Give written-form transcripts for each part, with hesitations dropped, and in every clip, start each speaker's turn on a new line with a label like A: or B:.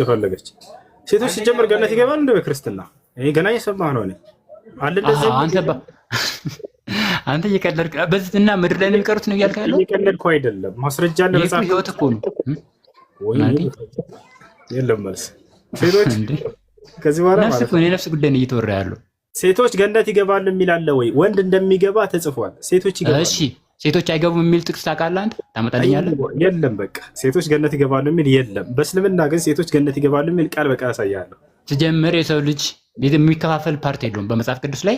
A: ተፈለገች ሴቶች ሲጀምር ገነት ይገባል እንደ በክርስትና ይሄ ገና እየሰማህ ነው። አለ እንደዚህ
B: አንተ እየቀለድክ በዚህና ምድር ላይ ነው የሚቀሩት ነው እያልክ ያለው?
A: እየቀለድኩ አይደለም። ማስረጃ አለ መጽሐፍ
B: ህይወት እኮ ነው።
A: የለም መልስ ሴቶች ከዚህ በኋላ ማለት
B: ነው ነፍስ ጉዳይ ነው እየተወራ ያለው።
A: ሴቶች ገነት ይገባሉ የሚል አለ ወይ? ወንድ እንደሚገባ ተጽፏል። ሴቶች ይገባሉ።
B: እሺ ሴቶች አይገቡም የሚል ጥቅስ ታውቃለህ አንተ? ታመጣልኛለህ?
A: የለም በቃ ሴቶች ገነት ይገባሉ የሚል የለም። በእስልምና ግን ሴቶች ገነት ይገባሉ የሚል ቃል በቃል ያሳያለሁ።
B: ሲጀምር የሰው ልጅ የሚከፋፈል ፓርት የለውም በመጽሐፍ ቅዱስ ላይ።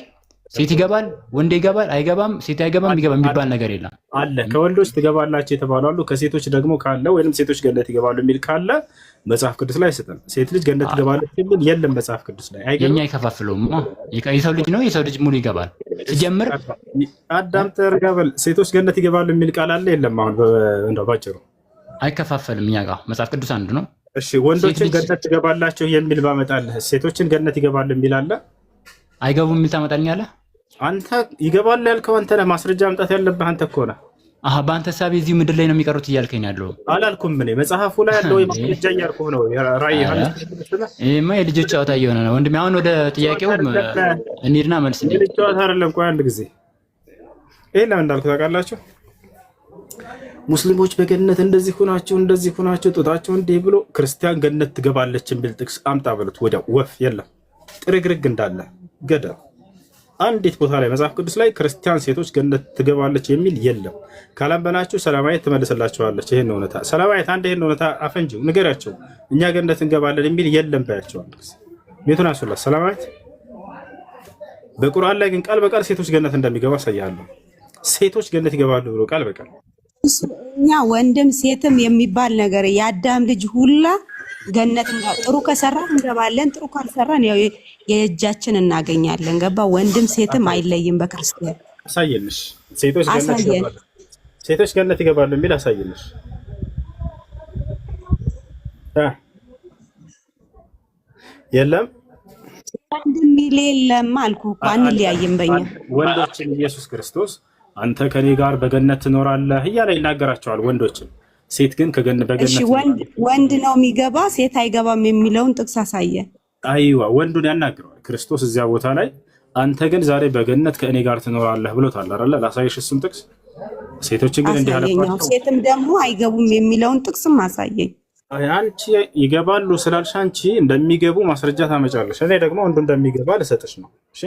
B: ሴት ይገባል፣ ወንድ ይገባል፣ አይገባም፣ ሴት አይገባም፣ ይገባ የሚባል ነገር የለም
A: አለ። ከወንዶች ትገባላችሁ የተባሉ አሉ። ከሴቶች ደግሞ ካለ ወይንም ሴቶች ገነት ይገባሉ የሚል ካለ መጽሐፍ ቅዱስ ላይ አይሰጥም። ሴት ልጅ ገነት ትገባለች የሚል የለም መጽሐፍ ቅዱስ ላይ።
B: የኛ አይከፋፍለውም። የሰው ልጅ ነው፣ የሰው ልጅ ሙሉ ይገባል። ሲጀምር
A: አዳም ተረጋበል። ሴቶች ገነት ይገባሉ የሚል ቃል አለ የለም? አሁን እንደው ባጭሩ
B: አይከፋፈልም። እኛ ጋር መጽሐፍ ቅዱስ አንዱ ነው።
A: እሺ ወንዶችን ገነት ትገባላችሁ የሚል ባመጣልህ ሴቶችን ገነት ይገባሉ የሚል አለ?
B: አይገቡም የሚል ታመጣልኛለህ?
A: አንተ ይገባል ያልከው አንተ ነህ። ማስረጃ ማምጣት ያለብህ አንተ እኮ ነህ።
B: በአንተ ሳቢ እዚሁ ምድር ላይ ነው የሚቀሩት እያልከኝ ያለው
A: አላልኩም። እኔ መጽሐፉ ላይ ያለው ማስረጃ እያልኩህ ነው። ራእይ
B: ይሄማ የልጆች ጨዋታ እየሆነ ነው ወንድሜ። አሁን ወደ ጥያቄው እንሂድና መልስ እንዴ።
A: የልጆች ጨዋታ አይደለም። ቆይ አንድ ጊዜ ይሄን ለምን እንዳልኩ ታውቃላችሁ? ሙስሊሞች በገነት እንደዚህ ሁናችሁ ጦታቸው እንዲህ ብሎ ክርስቲያን ገነት ትገባለች የሚል ጥቅስ አምጣ ብሉት ወዲያው ወፍ የለም። ጥርግርግ እንዳለ ገደል አንዲት ቦታ ላይ መጽሐፍ ቅዱስ ላይ ክርስቲያን ሴቶች ገነት ትገባለች የሚል የለም። ካላምበናችሁ ሰላማዊት ትመልስላችኋለች። ይሄን እውነታ ሰላማዊት አንድ ይሄን እውነታ አፈንጂው ንገራቸው። እኛ ገነት እንገባለን የሚል የለም ባያቸዋል። ቤቱን አሱላ ሰላማዊት። በቁርአን ላይ ግን ቃል በቃል ሴቶች ገነት እንደሚገባ አሳያለሁ። ሴቶች ገነት ይገባሉ ብሎ ቃል በቃል
C: እኛ ወንድም ሴትም የሚባል ነገር የአዳም ልጅ ሁላ ገነት ጥሩ ከሰራ እንገባለን፣ ጥሩ ካልሰራን ያው የእጃችን እናገኛለን። ገባ? ወንድም ሴትም አይለይም በክርስቲያን።
A: አሳየንሽ። ሴቶች ገነት ይገባሉ የሚል አሳየንሽ። የለም
C: ወንድም ሚል የለም አልኩ እኮ አንለያይም። በእኛ
A: ወንዶችን ኢየሱስ ክርስቶስ አንተ ከኔ ጋር በገነት ትኖራለህ እያለ ይናገራቸዋል ወንዶችን። ሴት ግን በገነት
C: ወንድ ነው የሚገባ ሴት አይገባም የሚለውን ጥቅስ አሳየን።
A: አይዋ ወንዱን ያናግረዋል ክርስቶስ እዚያ ቦታ ላይ። አንተ ግን ዛሬ በገነት ከእኔ ጋር ትኖራለህ ብሎታል አይደል? ላሳየሽ እሱን ጥቅስ። ሴቶችን ግን እንዲህ አለባቸው።
C: ሴትም ደግሞ አይገቡም የሚለውን ጥቅስም አሳየኝ።
A: አንቺ ይገባሉ ስላልሽ አንቺ እንደሚገቡ ማስረጃ ታመጫለሽ። እኔ ደግሞ ወንዱ እንደሚገባ ልሰጥሽ ነው። እሺ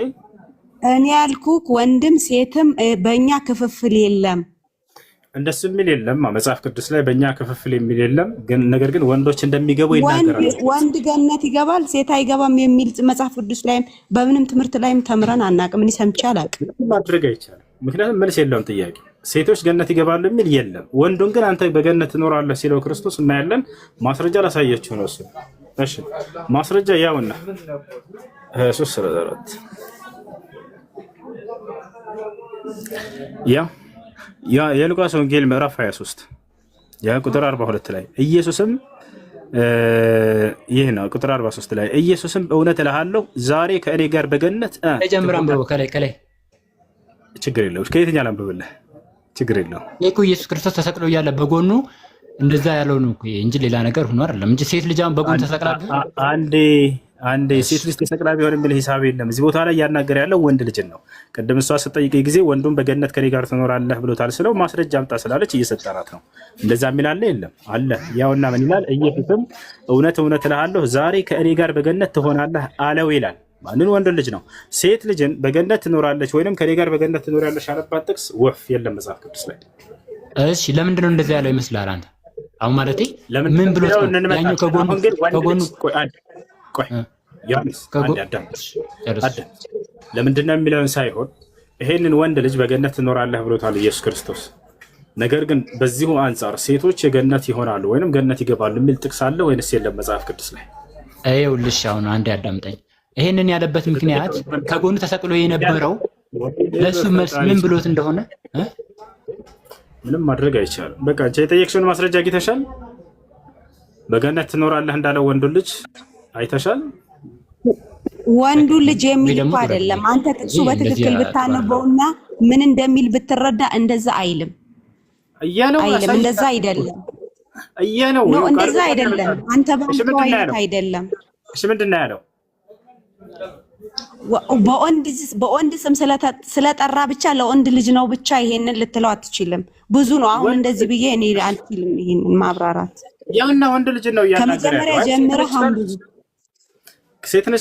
C: እኔ ያልኩህ ወንድም ሴትም በእኛ ክፍፍል የለም።
A: እንደሱ የሚል የለም መጽሐፍ ቅዱስ ላይ በእኛ ክፍፍል የሚል የለም። ግን ነገር ግን ወንዶች እንደሚገቡ ይናገራል።
C: ወንድ ገነት ይገባል ሴት አይገባም የሚል መጽሐፍ ቅዱስ ላይም በምንም ትምህርት ላይም ተምረን አናውቅም። እኔ ሰምቼ አላውቅም።
A: ማድረግ አይቻልም። ምክንያቱም መልስ የለውም ጥያቄ። ሴቶች ገነት ይገባሉ የሚል የለም። ወንዱን ግን አንተ በገነት ትኖራለህ ሲለው ክርስቶስ እናያለን። ማስረጃ ላሳየችው ነው እሱ። እሺ ማስረጃ ያውና 3:4 ያ የሉቃስ ወንጌል ምዕራፍ 23 ያ ቁጥር 42 ላይ ኢየሱስም ይሄ ነው። ቁጥር 43 ላይ ኢየሱስም እውነት እልሃለሁ ዛሬ ከእኔ ጋር በገነት
B: ተጀምራን ብሎ ከላይ
A: ችግር የለውም። ከየትኛው ላንብብልህ? ችግር የለውም።
B: እኮ ኢየሱስ ክርስቶስ ተሰቅሎ እያለ በጎኑ እንደዛ ያለው ነው እንጂ ሌላ ነገር ሆኖ አይደለም እንጂ ሴት ልጅ በጎን ተሰቅላብህ አንዴ ሴት ልጅ ተሰቅላ ቢሆን የሚል ሂሳብ የለም። እዚህ ቦታ ላይ እያናገረ ያለው ወንድ ልጅን ነው። ቅድም እሷ ስትጠይቀኝ ጊዜ ወንዱን በገነት ከኔ ጋር ትኖራለህ ብሎታል ስለው ማስረጃ አምጣ ስላለች እየሰጠናት ነው። እንደዛ የሚል አለ የለም? አለ። ያውና ምን ይላል? ኢየሱስም እውነት እልሃለሁ ዛሬ ከእኔ ጋር በገነት ትሆናለህ አለው ይላል። ማንን? ወንድ ልጅ ነው። ሴት ልጅን በገነት ትኖራለች ወይንም ከኔ ጋር በገነት ትኖራለች ያለባት ጥቅስ ወፍ የለም መጽሐፍ ቅዱስ ላይ። እሺ ለምንድን ነው እንደዛ ያለው ይመስላል አንተ? አሁን ማለቴ ምን ብሎ ያኛው ከጎኑ
A: ቆይ ያንስ ለምንድን ነው የሚለውን ሳይሆን ይሄንን ወንድ ልጅ በገነት ትኖራለህ ብሎታል ኢየሱስ ክርስቶስ። ነገር ግን በዚሁ አንጻር ሴቶች የገነት ይሆናሉ ወይንም ገነት ይገባሉ የሚል ጥቅስ አለ ወይንስ የለም መጽሐፍ ቅዱስ ላይ?
B: ይኸውልሽ አሁን አንዴ አዳምጠኝ። ይሄንን ያለበት ምክንያት ከጎኑ ተሰቅሎ የነበረው ለሱ መልስ ምን ብሎት እንደሆነ
A: ምንም ማድረግ አይቻልም። በቃ የጠየቅሽውን ማስረጃ አግኝተሻል። በገነት ትኖራለህ እንዳለው ወንዱ ልጅ አይተሻል።
C: ወንዱ ልጅ የሚል እኮ አይደለም። አንተ ጥቅሱ በትክክል ብታነበውና ምን እንደሚል ብትረዳ እንደዛ አይልም። እንደዛ አይደለም።
A: እየነው
C: ነው እንደዛ አይደለም። አንተ ባንተ አይነት አይደለም።
A: እሺ ምንድነው ያለው?
C: በወንድ ስም ስለጠራ ብቻ ለወንድ ልጅ ነው ብቻ ይሄንን ልትለው አትችልም። ብዙ ነው። አሁን እንደዚህ ብዬ እኔ አልችልም ይሄንን ማብራራት።
A: ያውና ወንድ ልጅ ነው ያናገረ
C: ከመጀመሪያ ጀምረህ አንብብ።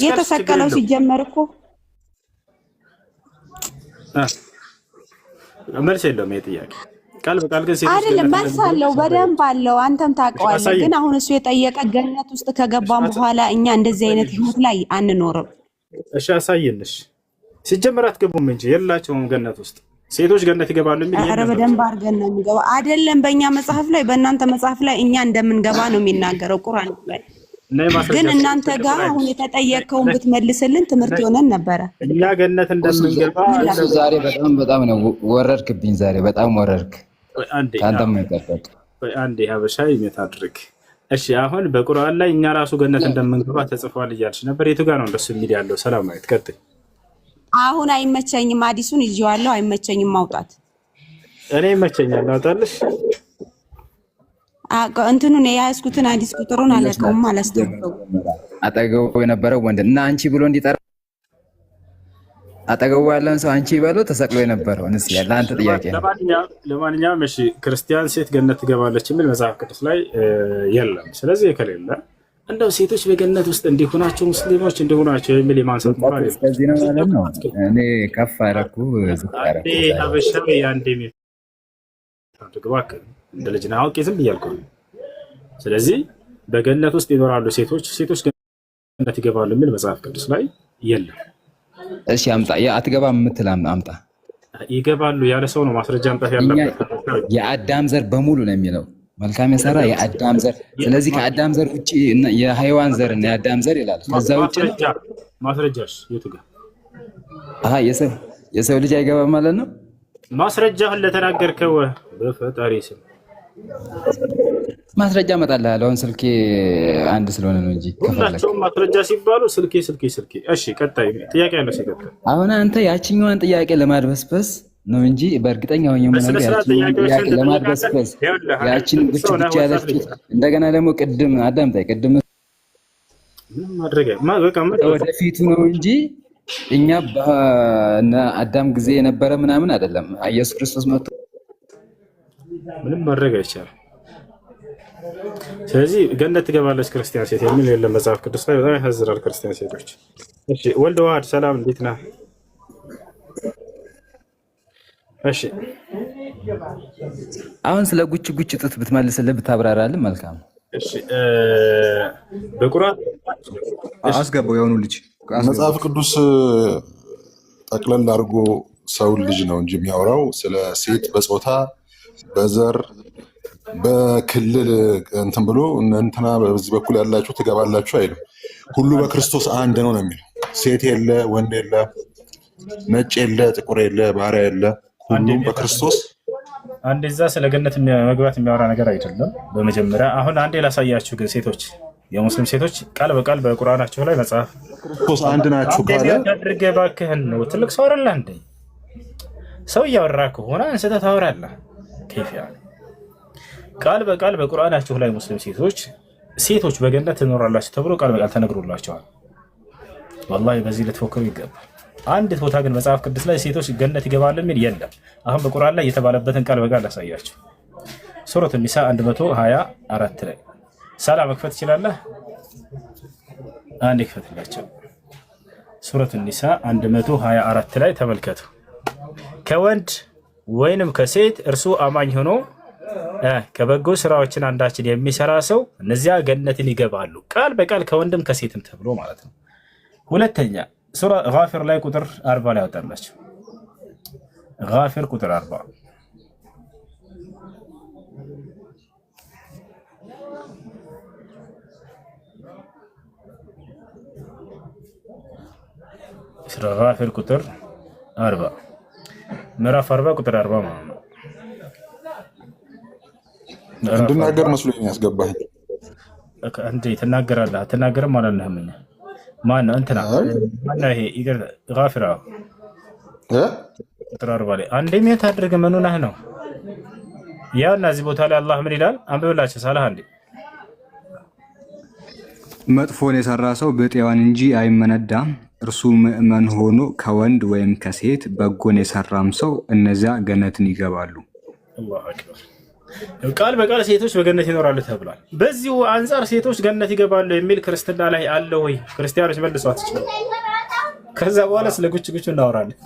C: የተሰቀለው ሲጀመር እኮ
A: መልስ የለውም። ይሄ ጥያቄ ቃል በቃል ግን ሴት
C: አይደለም። መልስ አለው፣ በደንብ አለው። አንተም ታውቀዋለህ። ግን አሁን እሱ የጠየቀ ገነት ውስጥ ከገባን በኋላ እኛ እንደዚህ አይነት ህይወት ላይ አንኖርም።
A: እሺ አሳየንሽ። ሲጀመር አትገቡም እንጂ የላቸውም ገነት ውስጥ ሴቶች ገነት ይገባሉ የሚል
C: ኧረ በደንብ አድርገን ነው የሚገባ። አይደለም በእኛ መጽሐፍ ላይ በእናንተ መጽሐፍ ላይ እኛ እንደምንገባ ነው የሚናገረው ቁርአን ላይ። ግን እናንተ ጋር አሁን የተጠየቀውን ብትመልስልን ትምህርት ይሆነን ነበረ።
A: እኛ ገነት እንደምንገባ
D: ዛሬ በጣም ነው ወረድክብኝ። ዛሬ በጣም ወረድክ። አንተም አይጠበቅ
A: አንዴ ሀበሻ ይመት አድርግ። እሺ አሁን በቁርአን ላይ እኛ ራሱ ገነት እንደምንገባ ተጽፏል እያልሽ ነበር። የቱ ጋር ነው እንደሱ የሚል ያለው? ሰላማዊት ቀጥይ።
C: አሁን አይመቸኝም፣ አዲሱን ይዤዋለሁ። አይመቸኝም ማውጣት።
A: እኔ ይመቸኛል አውጣልሽ።
C: እንትኑን የያዝኩትን አዲስ ቁጥሩን አላውቀውም፣ አላስተውለውም።
D: አጠገቡ የነበረው ወንድ እና አንቺ ብሎ እንዲጠራ አጠገቡ ያለን ሰው አንቺ ይበለው ተሰቅሎ የነበረው እንስ ያለ አንተ ጥያቄ ነው።
A: ለማንኛውም እሺ ክርስቲያን ሴት ገነት ትገባለች የሚል መጽሐፍ ቅዱስ ላይ የለም። ስለዚህ ከሌለ እንደው ሴቶች በገነት ውስጥ እንዲሆናቸው ሙስሊሞች እንዲሆናቸው የሚል የማንሳት ሞራል የለም።
D: ስለዚህ ነው ማለት ነው። እኔ ከፍ አደረኩ
A: አንዴ ሀበሻ ያንዴ እባክህ እንደ ልጅ ነህ አውቄ ዝም ብያለሁ። ስለዚህ በገነት ውስጥ ይኖራሉ ሴቶች ገነት ይገባሉ የሚል መጽሐፍ ቅዱስ ላይ የለም።
D: እሺ አምጣ። አትገባም የምትል አምጣ።
A: ይገባሉ ያለ ሰው ነው ማስረጃ አምጣት ያለበት።
D: የአዳም ዘር በሙሉ ነው የሚለው መልካም የሰራ የአዳም ዘር። ስለዚህ ከአዳም ዘር ውጪ የሃይዋን ዘር እና የአዳም ዘር ይላል። ከዛ ውጪ
A: ማስረጃሽ የቱ ጋር?
D: አሃ የሰው ልጅ አይገባም ማለት ነው።
A: ማስረጃህን ለተናገርከው በፈጣሪ ስም
D: ማስረጃ እመጣልሃለሁ። አሁን ስልኬ አንድ ስለሆነ ነው እንጂ
A: ሁላቸውም ማስረጃ ሲባሉ ስልኬ። እሺ ቀጣይ ጥያቄ ያለው ሲቀጥል
D: አሁን አንተ ያቺኛዋን ጥያቄ ለማድበስበስ ነው እንጂ በእርግጠኛ ሆኜ ማለት ያቺኛዋን ጥያቄ ለማድበስበስ ያቺን ብቻ ያለች እንደገና ደግሞ ቅድም አዳምጣይ ቅድም
A: ምንም ማድረግ
D: ወደፊቱ ነው እንጂ እኛ በአዳም ጊዜ የነበረ ምናምን አይደለም። ኢየሱስ ክርስቶስ መጥቶ
A: ምንም ማድረግ አይቻልም። ስለዚህ ገነት ትገባለች ክርስቲያን ሴት የሚል የለም መጽሐፍ ቅዱስ ላይ። በጣም ያሳዝናል ክርስቲያን ሴቶች። እሺ ወልደ ዋህድ ሰላም እንዴት ነህ? እሺ
D: አሁን ስለ ጉች ጡት ብትመልስልህ ብታብራራልን መልካም።
A: እሺ በቁርአን
E: አስገባው የሆኑ ልጅ መጽሐፍ ቅዱስ ጠቅለል አድርጎ ሰው ልጅ ነው እንጂ የሚያወራው ስለ ሴት በጾታ በዘር በክልል እንትን ብሎ እንትና በዚህ በኩል ያላችሁ ትገባላችሁ አይልም። ሁሉ በክርስቶስ አንድ ነው የሚለው። ሴት የለ፣ ወንድ የለ፣ ነጭ የለ፣ ጥቁር የለ፣ ባሪያ የለ፣ ሁሉም በክርስቶስ
A: አንድ። እዛ ስለ ገነት መግባት የሚያወራ ነገር አይደለም። በመጀመሪያ አሁን አንዴ ላሳያችሁ። ግን ሴቶች የሙስሊም ሴቶች ቃል በቃል በቁርአናቸው ላይ መጽሐፍ
E: ክርስቶስ አንድ ናችሁ ካለ
A: አድርገህ እባክህን ነው። ትልቅ ሰው አይደለ እንዴ? ሰው እያወራ ከሆነ አንስተህ ታወራለህ። ከይፊያ ቃል በቃል በቁርአናቸው ላይ ሙስሊም ሴቶች በገነት ትኖራላችሁ ተብሎ ቃል በቃል ተነግሮላቸዋል። ወላሂ በዚህ ልትፎክሩ ይገባል። አንድ ቦታ ግን መጽሐፍ ቅዱስ ላይ ሴቶች ገነት ይገባሉ የሚል የለም። አሁን በቁርአን ላይ የተባለበትን ቃል በቃል ላሳያችሁ። ሱረቱ ኒሳ 124 ላይ ሰላም መክፈት ትችላለህ? አንድ ይክፈትላቸው። ሱረቱ ኒሳ 124 ላይ ተመልከቱ። ከወንድ ወይንም ከሴት እርሱ አማኝ ሆኖ ከበጎ ስራዎችን አንዳችን የሚሰራ ሰው እነዚያ ገነትን ይገባሉ። ቃል በቃል ከወንድም ከሴትም ተብሎ ማለት ነው። ሁለተኛ ሱራ ጋፊር ላይ ቁጥር 40 ላይ አወጣላችሁ። ጋፊር ቁጥር 40 ሱራ ጋፊር ቁጥር 40 ምዕራፍ 40 ቁጥር 40 ማለት ነው።
E: እንድናገር መስሎኝ ያስገባኝ
A: እንዴ ትናገራለህ? አትናገርም ማለት ነው። ማን ነው እንትና? ማን ነው ይሄ? ይገር ጋፊራ ቁጥር 40 ላይ አንዴ ምን ታደርገ? ምን ሆነህ ነው? ያውና እዚህ ቦታ ላይ አላህ ምን ይላል? አንብብላችሁ ሳላህ እንዴ
F: መጥፎን የሰራ ሰው ብጤዋን እንጂ አይመነዳም። እርሱ ምእመን ሆኖ ከወንድ ወይም ከሴት በጎን የሰራም ሰው እነዚያ ገነትን ይገባሉ።
A: አላሁ አክበር። ቃል በቃል ሴቶች በገነት ይኖራሉ ተብሏል። በዚሁ አንጻር ሴቶች ገነት ይገባሉ የሚል ክርስትና ላይ አለ ወይ? ክርስቲያኖች መልሷት ይችላል። ከዛ በኋላ ስለ ጉጭ እናወራለን።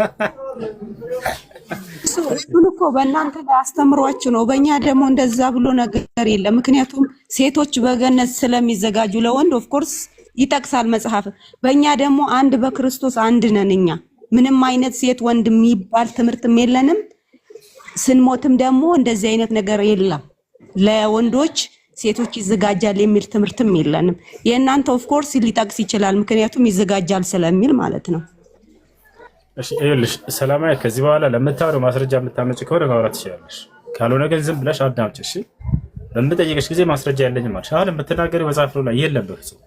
C: ሁሉ እኮ በእናንተ ላይ አስተምሯችሁ ነው። በእኛ ደግሞ እንደዛ ብሎ ነገር የለም። ምክንያቱም ሴቶች በገነት ስለሚዘጋጁ ለወንድ ኦፍኮርስ ይጠቅሳል መጽሐፍ። በእኛ ደግሞ አንድ በክርስቶስ አንድ ነን። እኛ ምንም አይነት ሴት ወንድ የሚባል ትምህርትም የለንም። ስንሞትም ደግሞ እንደዚህ አይነት ነገር የለም። ለወንዶች ሴቶች ይዘጋጃል የሚል ትምህርትም የለንም። የእናንተ ኦፍኮርስ ሊጠቅስ ይችላል፣ ምክንያቱም ይዘጋጃል ስለሚል ማለት ነው።
A: እሺ ይኸውልሽ ሰላማዊ፣ ከዚህ በኋላ ለምታወሪው ማስረጃ የምታመጪ ከሆነ ማውራት ትችላለሽ። ካልሆነ ግን ዝም ብለሽ አዳምጪ። እሺ በምጠይቅሽ ጊዜ ማስረጃ የለኝም አልሽ። አሁን የምትናገሪው መጽሐፍ ላይ የለም፣ በፍጹም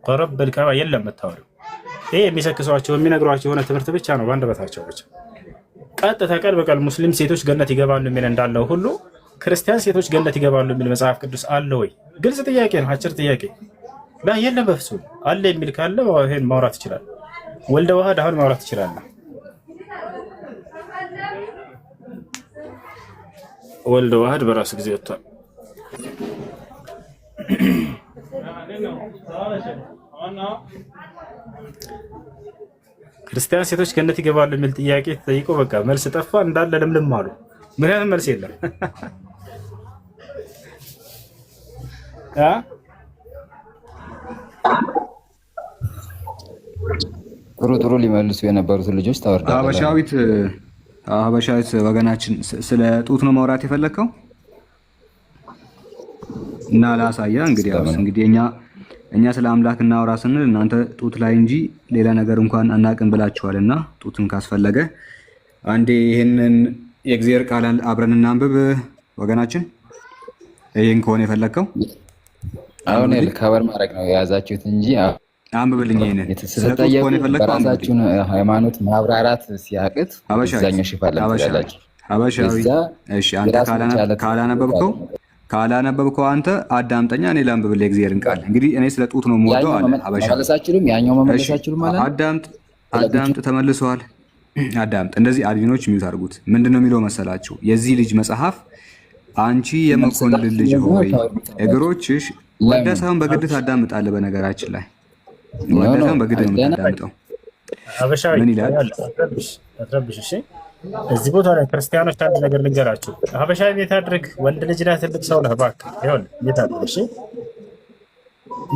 A: ቀረብ በልካባ የለም የምታወሪው። ይሄ የሚሰክሷቸው የሚነግሯቸው የሆነ ትምህርት ብቻ ነው በአንደበታቸው ብቻ። ቀጥታ ቃል በቃል ሙስሊም ሴቶች ገነት ይገባሉ የሚል እንዳለው ሁሉ ክርስቲያን ሴቶች ገነት ይገባሉ የሚል መጽሐፍ ቅዱስ አለ ወይ? ግልጽ ጥያቄ ነው፣ አጭር ጥያቄ። ላ የለም በፍጹም። አለ የሚል ካለ ይሄን ማውራት ይችላል። ወልደ ዋህድ አሁን ማውራት ይችላል። ወልደ ዋህድ በራሱ ጊዜ ወጥቷል። ክርስቲያን ሴቶች ገነት ይገባሉ የሚል ጥያቄ ተጠይቆ በቃ መልስ ጠፋ፣ እንዳለ ልምልም አሉ። ምክንያቱም መልስ የለም።
D: ጥሩ ሊመልሱ የነበሩትን ልጆች ታወርዳለህ።
F: ሀበሻዊት ወገናችን ስለ ጡት ነው ማውራት የፈለግከው? እና ላሳያ እንግዲህ እኛ ስለ አምላክ እናውራ ስንል እናንተ ጡት ላይ እንጂ ሌላ ነገር እንኳን አናቅም ብላችኋልና ጡትን ካስፈለገ አንዴ ይህንን የእግዚአብሔር ቃል አብረን እናንብብ ወገናችን። ይህን ከሆነ የፈለግከው
D: አሁን ከበር ማድረግ ነው የያዛችሁት እንጂ
F: አንብብልኝ። ይሄንን
D: የተሰጠየው በራሳችሁን ሃይማኖት ማብራራት ሲያቅት አብዛኛው ሽፋን ለምትላላችሁ
F: ሀበሻዊ። እሺ አንተ ካላነበብከው አንተ አዳምጠኛ፣ እኔ ላንብብልህ የእግዚአብሔርን ቃል። እንግዲህ እኔ ስለ ጡት ነው የምወደው አለ ሀበሻ። መመለሳችሁም ያኛው መመለሳችሁም ማለት አዳምጥ፣ ተመልሰዋል። አዳምጥ። እንደዚህ አድሚኖች የሚሉት አድርጉት። ምንድነው የሚለው መሰላችሁ? የዚህ ልጅ መጽሐፍ አንቺ የመኮንን ልጅ ሆይ እግሮችሽ ወደ ሳይሆን በግድ ታዳምጣለህ። በነገራችን ላይ ወደ ሳይሆን በግድ ነው የምታዳምጠው። ምን ይላል?
A: አትረብሽ። እሺ እዚህ ቦታ ላይ ክርስቲያኖች አንድ ነገር ልንገራችሁ። ሀበሻዊ ቤት አድርግ፣ ወንድ ልጅ ነህ፣ ትልቅ ሰው ነህ፣ እባክህ ይሁን ቤት አድርግ። እሺ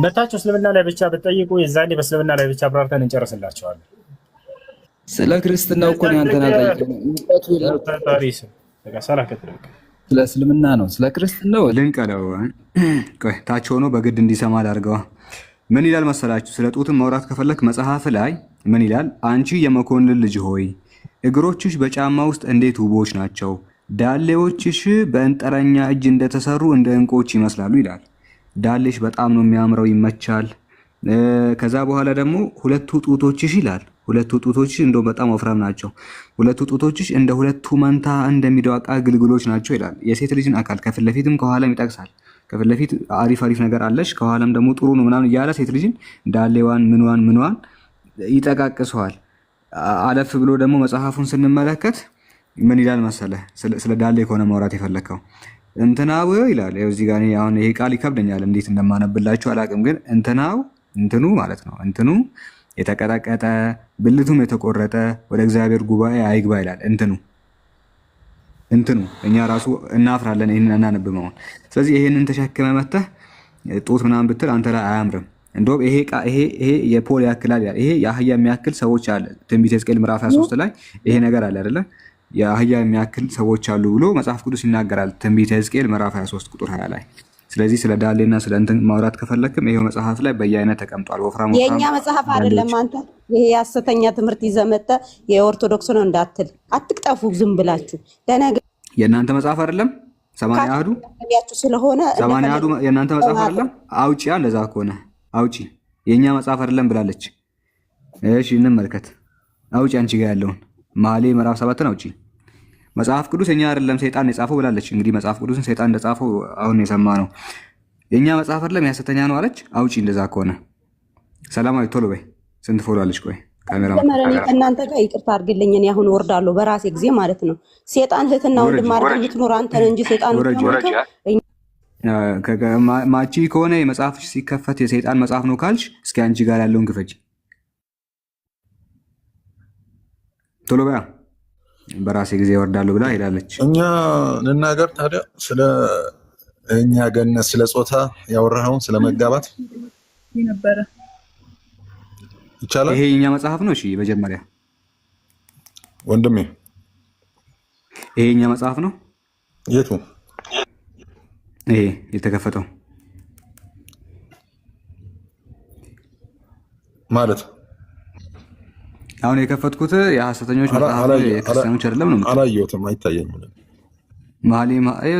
A: መታችሁ እስልምና ላይ ብቻ ብትጠይቁ የዛኔ በእስልምና ላይ ብቻ አብራርተን እንጨርስላቸዋለን።
D: ስለ ክርስትናው እኮ ነው አንተና ስለ እስልምና ነው። ስለ ክርስትናው
F: ልንቀለው ቆይ ታች ሆኖ በግድ እንዲሰማ አድርገዋ። ምን ይላል መሰላችሁ? ስለ ጡትም ማውራት ከፈለክ መጽሐፍ ላይ ምን ይላል? አንቺ የመኮንን ልጅ ሆይ እግሮችሽ በጫማ ውስጥ እንዴት ውቦች ናቸው፣ ዳሌዎችሽ በእንጠረኛ እጅ እንደተሰሩ እንደ ዕንቆች ይመስላሉ ይላል። ዳሌሽ በጣም ነው የሚያምረው፣ ይመቻል። ከዛ በኋላ ደግሞ ሁለቱ ጡቶችሽ ይላል። ሁለቱ ጡቶችሽ እንደው በጣም ወፍራም ናቸው። ሁለቱ ጡቶችሽ እንደ ሁለቱ መንታ እንደሚደዋቃ ግልግሎች ናቸው ይላል። የሴት ልጅን አካል ከፊት ለፊትም ከኋላም ይጠቅሳል። ከፊት ለፊት አሪፍ ነገር አለሽ፣ ከኋላም ደግሞ ጥሩ ነው ምናምን እያለ ሴት ልጅን ዳሌዋን ምንዋን ይጠቃቅሰዋል። አለፍ ብሎ ደግሞ መጽሐፉን ስንመለከት ምን ይላል መሰለህ? ስለ ዳሌ ከሆነ ማውራት የፈለከው እንትናው ይላል። እዚህ ጋር አሁን ይሄ ቃል ይከብደኛል እንዴት እንደማነብላችሁ አላውቅም፣ ግን እንትኑ ማለት ነው። እንትኑ የተቀጠቀጠ ብልቱም የተቆረጠ ወደ እግዚአብሔር ጉባኤ አይግባ ይላል። እንትኑ እኛ ራሱ እናፍራለን ይሄንን አናነብመውን። ስለዚህ ይሄንን ተሸክመ መተህ ጡት ምናምን ብትል አንተ ላይ አያምርም። እንደውም ይሄ የፖል ያክላል ይላል። ይሄ የአህያ የሚያክል ሰዎች አለ። ትንቢተ ሕዝቅኤል ምዕራፍ 23 ላይ ይሄ ነገር አለ አይደለ? የአህያ የሚያክል ሰዎች አሉ ብሎ መጽሐፍ ቅዱስ ይናገራል። ትንቢተ ሕዝቅኤል ምዕራፍ 23 ቁጥር 20 ላይ። ስለዚህ ስለ ዳሌና ስለ እንትን ማውራት ከፈለክም ይሄው መጽሐፍ ላይ በየአይነት ተቀምጧል። ወፍራም
C: የኛ መጽሐፍ አይደለም። አንተ ይሄ የሐሰተኛ ትምህርት ይዘህ መጥተህ የኦርቶዶክስ ነው እንዳትል፣ አትቅጠፉ ዝም ብላችሁ።
F: የእናንተ መጽሐፍ አይደለም። 80 አሐዱ
C: ስለሆነ
F: 80 አሐዱ የእናንተ መጽሐፍ አይደለም። አውጪ እንደዛ ከሆነ አውጪ። የኛ መጽሐፍ አይደለም ብላለች። እሺ እንመልከት። አውጪ አንቺ ጋር ያለውን መኃልየ ምዕራፍ 7 አውጪ። መጽሐፍ ቅዱስ የኛ አይደለም ሰይጣን የጻፈው ብላለች። እንግዲህ መጽሐፍ ቅዱስን ሰይጣን እንደጻፈው አሁን የሰማ ነው። የኛ መጽሐፍ አይደለም የሐሰተኛ ነው አለች። አውጪ እንደዛ ከሆነ ሰላማዊ ቶሎ በይ። ስንት ፎሎ አለች? ቆይ ካሜራ
C: እናንተ ጋር ይቅርታ አድርግልኝ። እኔ አሁን ወርዳለሁ በራሴ ጊዜ ማለት ነው። ሰይጣን እህትና ወንድም አድርገህ የምትኖር አንተ ነህ እንጂ ሰይጣን
F: ማቺ ከሆነ የመጽሐፍሽ ሲከፈት የሰይጣን መጽሐፍ ነው ካልሽ እስኪ አንቺ ጋር ያለውን ክፈች ቶሎ በያ። በራሴ ጊዜ ወርዳለሁ ብላ ሄዳለች።
E: እኛ እንናገር ታዲያ ስለ እኛ ገነት ስለ ጾታ ያወራኸውን ስለ መጋባት
G: ነበረ
E: ይቻላል።
F: ይሄ የኛ መጽሐፍ ነው። እሺ መጀመሪያ
E: ወንድሜ
F: ይሄ የኛ መጽሐፍ ነው።
E: የቱ
F: ይሄ የተከፈተው ማለት አሁን የከፈትኩት የሐሰተኞች መጽሐፍ የክርስቲያኖች አይደለም ነው።
E: አላየሁትም፣ አይታየኝም።
F: መኃልየ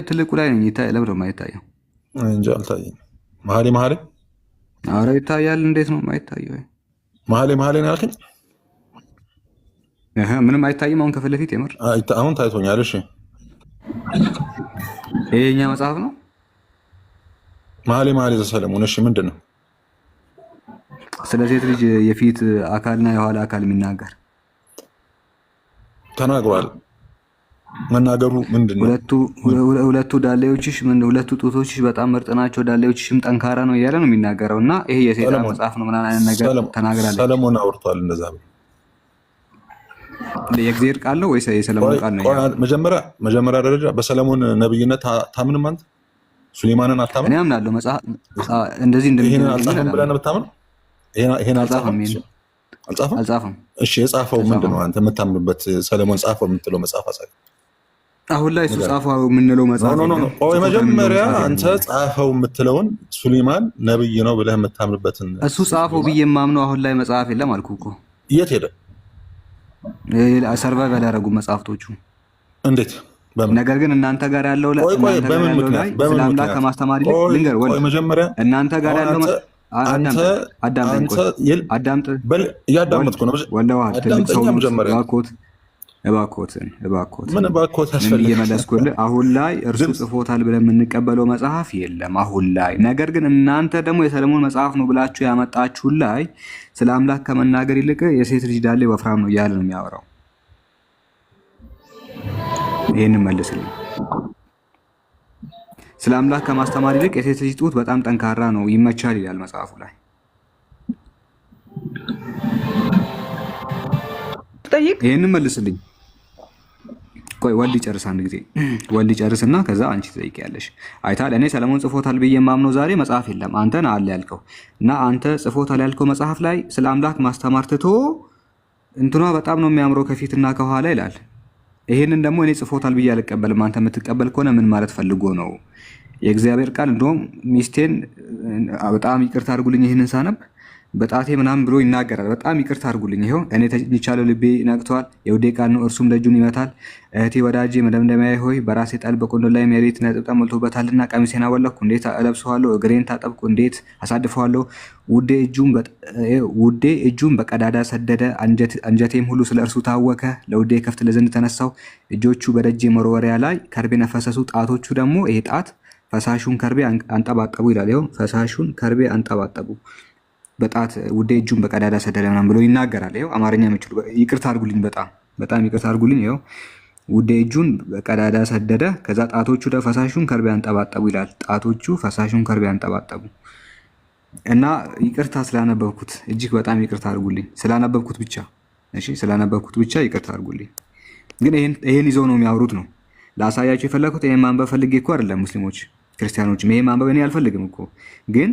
F: ትልቁ ላይ ነኝ። ይታይ ለምን ነው የማይታየው?
E: እንጂ አልታየኝም። መኃልየ
F: ኧረ ይታያል። እንዴት ነው የማይታየው?
E: መኃልየ ነው ያልከኝ?
F: ምንም አይታይም። አሁን ከፊት ለፊት የምር
E: አሁን ታይቶኛል። እሺ
F: ይሄ የኛ መጽሐፍ ነው።
E: መኃልየ ዘሰሎሞን። እሺ ምንድን ነው?
F: ስለ ሴት ልጅ የፊት አካልና የኋላ አካል የሚናገር
E: ተናግሯል። መናገሩ ምንድን ነው?
F: ሁለቱ ዳሌዎችሽ ሁለቱ ጡቶችሽ በጣም ምርጥ ናቸው፣ ዳሌዎችሽም ጠንካራ ነው እያለ ነው የሚናገረው። እና ይሄ የሰይጣን መጽሐፍ ነው ምናምን አይነት ነገር ተናግራለች።
E: ሰለሞን አውርቷል እንደዛ ብሎ።
F: የእግዚአብሔር ቃል ነው ወይስ የሰለሞን ቃል ነው?
E: መጀመሪያ ደረጃ በሰለሞን ነብይነት ታምን ማንተ ሱሌማንን አታምን?
F: እኔ አምናለሁ። መጽሐፍ እንደዚህ
E: ይሄን አልጻፈም ብለህ ነው የምታምነው? ይሄን አልጻፈም። እሺ የጻፈው ምንድን ነው? አንተ የምታምንበት ሰለሞን ጻፈው የምትለው መጽሐፍ አሳይ።
F: አሁን ላይ እሱ ጻፈው የምንለው መጽሐፍ
E: ነው። ቆይ መጀመሪያ አንተ ጻፈው የምትለውን ሱሌማን ነብይ ነው ብለህ የምታምንበትን
F: እሱ ጻፈው ብዬ የማምነው አሁን ላይ መጽሐፍ የለም አልኩህ እኮ።
E: የት ሄደ?
F: ሰርቫይቭ ያላደረጉ መጽሐፍቶቹ እንዴት?
E: ነገር
F: ግን እናንተ ጋር ያለው ላይ ስለ አምላክ ከማስተማር ይልቅ ልንገር ወል እናንተ ጋር ያለው አዳምጥ
E: እያዳመጥኩ ነው።
F: ትልቅ ሰው እባክዎትን
E: ምን እባክዎት ያስፈልጋል
F: እየመለስኩልህ። አሁን ላይ እርሱ ጽፎታል ብለን የምንቀበለው መጽሐፍ የለም አሁን ላይ። ነገር ግን እናንተ ደግሞ የሰለሞን መጽሐፍ ነው ብላችሁ ያመጣችሁ ላይ ስለ አምላክ ከመናገር ይልቅ የሴት ልጅ ዳሌ ወፍራም ነው እያለ ነው የሚያወራው። ይህንን መልስልኝ። ስለ አምላክ ከማስተማር ይልቅ የሴት ልጅ ጡት በጣም ጠንካራ ነው ይመቻል ይላል መጽሐፉ ላይ። ይህንን መልስልኝ። ቆይ ወልድ ይጨርስ አንድ ጊዜ ወልድ ይጨርስና ከዛ አንቺ ትጠይቂያለሽ። አይታል እኔ ሰለሞን ጽፎታል ብዬ የማምነው ዛሬ መጽሐፍ የለም አንተን አለ ያልከው እና አንተ ጽፎታል ያልከው መጽሐፍ ላይ ስለ አምላክ ማስተማር ትቶ እንትኗ በጣም ነው የሚያምረው ከፊትና ከኋላ ይላል። ይሄንን ደግሞ እኔ ጽፎታል ብዬ አልቀበልም። አንተ የምትቀበል ከሆነ ምን ማለት ፈልጎ ነው? የእግዚአብሔር ቃል እንደውም ሚስቴን በጣም ይቅርታ አድርጉልኝ ይህንን ሳነብ በጣቴ ምናምን ብሎ ይናገራል። በጣም ይቅርታ አድርጉልኝ፣ ይኸው እኔ ተኝቻለሁ፣ ልቤ ነቅቷል፣ የውዴ ቃል ነው እርሱም ደጁን ይመታል። እህቴ ወዳጄ መደምደሚያዬ ሆይ በራሴ ጠል በቆንዶ ላይ የሬት ነጥብጣብ ሞልቶበታልና ቀሚሴን አወለቅኩ እንዴት እለብሰዋለሁ? እግሬን ታጠብኩ እንዴት አሳድፈዋለሁ? ውዴ እጁን በቀዳዳ ሰደደ፣ አንጀቴም ሁሉ ስለ እርሱ ታወከ። ለውዴ ከፍት ለዘንድ ተነሳው፣ እጆቹ በደጄ መወርወሪያ ላይ ከርቤ ነፈሰሱ፣ ጣቶቹ ደግሞ ይሄ ጣት ፈሳሹን ከርቤ አንጠባጠቡ ይላል። ይኸው ፈሳሹን ከርቤ አንጠባጠቡ በጣት ውዴ እጁን በቀዳዳ ሰደደ ምናምን ብሎ ይናገራል። ይኸው አማርኛ የምችሉ ይቅርታ አድርጉልኝ፣ በጣም ይቅርታ አድርጉልኝ። ይኸው ውዴ እጁን በቀዳዳ ሰደደ፣ ከዛ ጣቶቹ ፈሳሹን ከርቤ አንጠባጠቡ ይላል። ጣቶቹ ፈሳሹን ከርቤ አንጠባጠቡ እና ይቅርታ ስላነበብኩት እጅግ በጣም ይቅርታ አድርጉልኝ። ስላነበብኩት ብቻ እሺ፣ ስላነበብኩት ብቻ ይቅርታ አድርጉልኝ። ግን ይሄን ይዘው ነው የሚያወሩት ነው ላሳያችሁ የፈለኩት። ይሄን ማንበብ ፈልጌ እኮ አይደለም ሙስሊሞች ክርስቲያኖችም ይሄን ማንበብ እኔ አልፈልግም እኮ ግን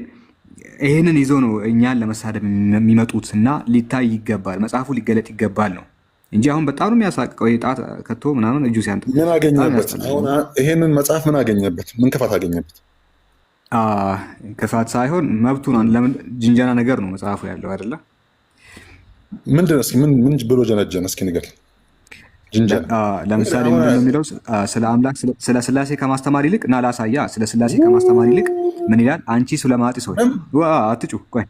F: ይሄንን ይዘው ነው እኛን ለመሳደብ የሚመጡት እና ሊታይ ይገባል፣ መጽሐፉ ሊገለጥ ይገባል ነው እንጂ አሁን በጣም ነው የሚያሳቅቀው። የጣት ከቶ ምናምን እጁ ሲያንጥ
E: ምን አገኘበት? አሁን ይሄንን መጽሐፍ ምን አገኘበት? ምን ክፋት አገኘበት?
F: ክፋት ሳይሆን መብቱ ነው። ለምን ጅንጀና ነገር ነው መጽሐፉ ያለው አይደለ?
E: ምንድን ነው እስኪ ምን ብሎ ጀነጀነ? እስኪ ንገር።
F: ለምሳሌ ምንድን ነው የሚለው? ስለ አምላክ ስለ ስላሴ ከማስተማር ይልቅ እና ላሳያ ስለ ስላሴ ከማስተማር ይልቅ ምን ይላል? አንቺ ሱለማጢስ ሆይ አትጩ። ቆይ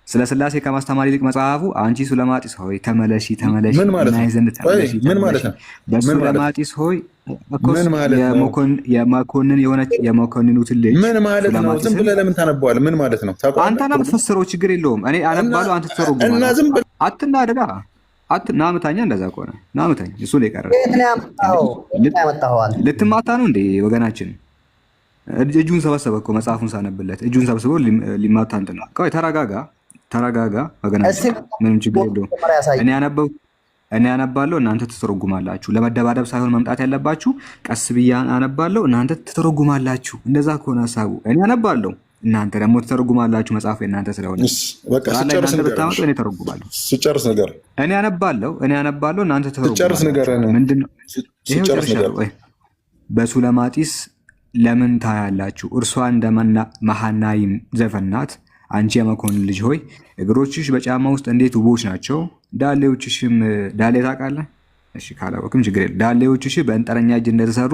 F: ስለ ስላሴ ከማስተማር ይልቅ መጽሐፉ አንቺ ሱለማጢስ ሆይ ተመለሺ ተመለሺ
E: ምን ማለት ነው?
F: ዘንድ ተመለሺ
E: ምን ማለት ነው?
F: በሱለማጢስ ሆይ
E: ምን ማለት ነው?
F: የመኮንን የሆነች የመኮንኑትን ልጅ
E: ምን ማለት ነው? ዝም ብለህ ለምን ታነበዋለህ? ምን ማለት ነው?
F: አንተ ነው የምትፈስረው፣ ችግር የለውም። እኔ አነባለሁ፣ አንተ ትተረጉማለህ።
E: እና ዝም ብለህ
F: አትናደዳ፣ ናምታኛ። እንደዛ ከሆነ ናምታኝ። እሱ ላይ ቀረ ልትማታ ነው እንዴ ወገናችን? እጁን ሰበሰበ እኮ መጽሐፉን ሳነብለት እጁን ሰብስበው ሊማታ እንትን ነው። ቆይ ተረጋጋ ወገናችን፣ ምንም ችግር የለውም። እኔ አነባለሁ፣ እናንተ ትተረጉማላችሁ። ለመደባደብ ሳይሆን መምጣት ያለባችሁ፣ ቀስ ብዬ አነባለሁ፣ እናንተ ትተረጉማላችሁ። እንደዛ ከሆነ ሀሳቡ እኔ አነባለሁ፣ እናንተ ደግሞ ትተረጉማላችሁ። መጽሐፉ የእናንተ ስለሆነ ብታመጡ እኔ ተረጉማለሁ።
E: ስጨርስ ነገር
F: እኔ አነባለሁ፣ እናንተ
E: ትተረጉማላችሁ።
F: ምንድን ነው በሱለማጢስ ለምን ታያላችሁ? እርሷ እንደ መሃናይም ዘፈን ናት። አንቺ የመኮንን ልጅ ሆይ እግሮችሽ በጫማ ውስጥ እንዴት ውቦች ናቸው። ዳሌዎችሽም ዳሌ ታውቃለህ? እሺ ካላወቅም ችግር የለም። ዳሌዎችሽ በእንጠረኛ እጅ እንደተሰሩ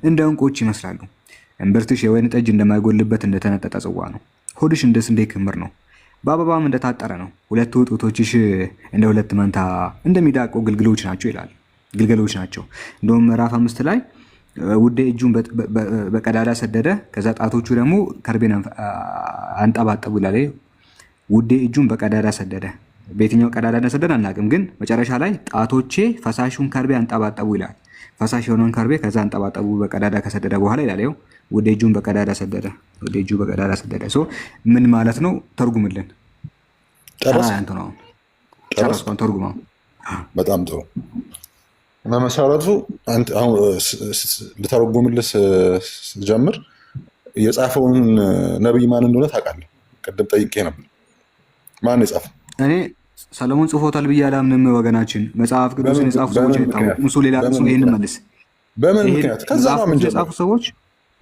F: እንደ ዕንቆች ይመስላሉ። እምብርትሽ የወይን ጠጅ እንደማይጎልበት እንደተነጠጠ ጽዋ ነው። ሆድሽ እንደ ስንዴ ክምር ነው፣ በአበባም እንደታጠረ ነው። ሁለት ጡቶችሽ እንደ ሁለት መንታ እንደሚዳቆ ግልገሎች ናቸው ይላል። ግልገሎች ናቸው። እንደውም ምዕራፍ 5 ላይ ውዴ እጁን በቀዳዳ ሰደደ፣ ከዛ ጣቶቹ ደግሞ ከርቤን አንጠባጠቡ ይላል። ውዴ እጁን በቀዳዳ ሰደደ። በየትኛው ቀዳዳ እንደሰደደ አናውቅም፣ ግን መጨረሻ ላይ ጣቶቼ ፈሳሹን ከርቤ አንጠባጠቡ ይላል። ፈሳሽ የሆነውን ከርቤ ከዛ አንጠባጠቡ በቀዳዳ ከሰደደ በኋላ ይላል። ይኸው ውዴ እጁን በቀዳዳ ሰደደ። ውዴ እጁ በቀዳዳ ሰደደ። ምን ማለት ነው? ተርጉምልን። ጨረስኩ። ተርጉመው።
E: በጣም ጥሩ። መሰረቱ ልተረጉምልህ ስጀምር የጻፈውን ነብይ ማን እንደሆነ ታውቃለህ? ቅድም ጠይቄ ነበር። ማን የጻፈው?
F: እኔ ሰለሞን ጽፎታል ብዬ አላምንም ወገናችን። መጽሐፍ ቅዱስን የጻፉ ሰዎች አይታወቁም። እሱ ሌላ እሱ ይሄንን መልስ።
E: በምን ምክንያት? ከዛ ነው ምን
F: የጻፉ ሰዎች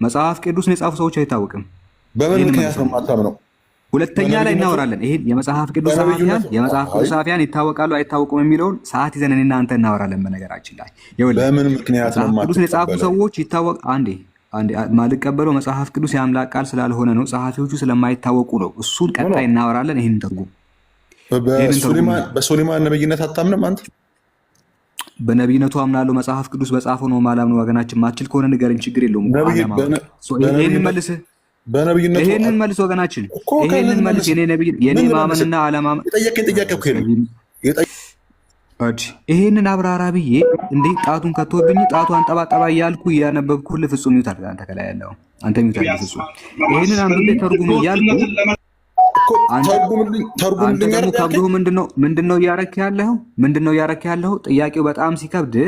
F: መጽሐፍ ቅዱስን የጻፉ ሰዎች አይታወቅም።
E: በምን ምክንያት ነው የማታምነው?
F: ሁለተኛ ላይ እናወራለን። ይሄ የመጽሐፍ ቅዱስ ጸሐፊያን ይታወቃሉ አይታወቁም የሚለውን ሰዓት ይዘን እኔና አንተ እናወራለን። በነገራችን ላይ
E: በምን ምክንያት ነው
F: ቅዱስን የጻፉ ሰዎች ይታወቅ አንዴ ማልቀበለው መጽሐፍ ቅዱስ የአምላክ ቃል ስላልሆነ ነው፣ ጸሐፊዎቹ ስለማይታወቁ ነው። እሱን ቀጣይ እናወራለን። ይሄን ተርጉም።
E: በሱሌማን ነብይነት አታምንም አንተ?
F: በነብይነቱ አምናለሁ። መጽሐፍ ቅዱስ በጻፈው ነው ማላምነው። ወገናችን ማችል ከሆነ ንገረኝ፣ ችግር የለውም። ይሄንን መልስ
E: በነብይነቱ
F: ይሄንን መልስ ወገናችን፣ ይሄንን መልስ። የኔ ማመንና አለማመን
E: የጠየቀኝ ጥያቄ እኮ ነው።
F: ይሄንን አብራራ ብዬ እንዴ ጣቱን ከቶብኝ ጣቱ አንጠባጠባ እያልኩ እያነበብኩልህ ፍጹም ሚውት አድርገህ አንተ ከላይ ያለው አንተ ሚውት አድርገህ ፍጹም ይሄንን አንብቤ ተርጉም እያልኩ ተርጉምልኝ ደግሞ ከብዶ ምንድነው እያረክ ያለኸው? ጥያቄው በጣም ሲከብድህ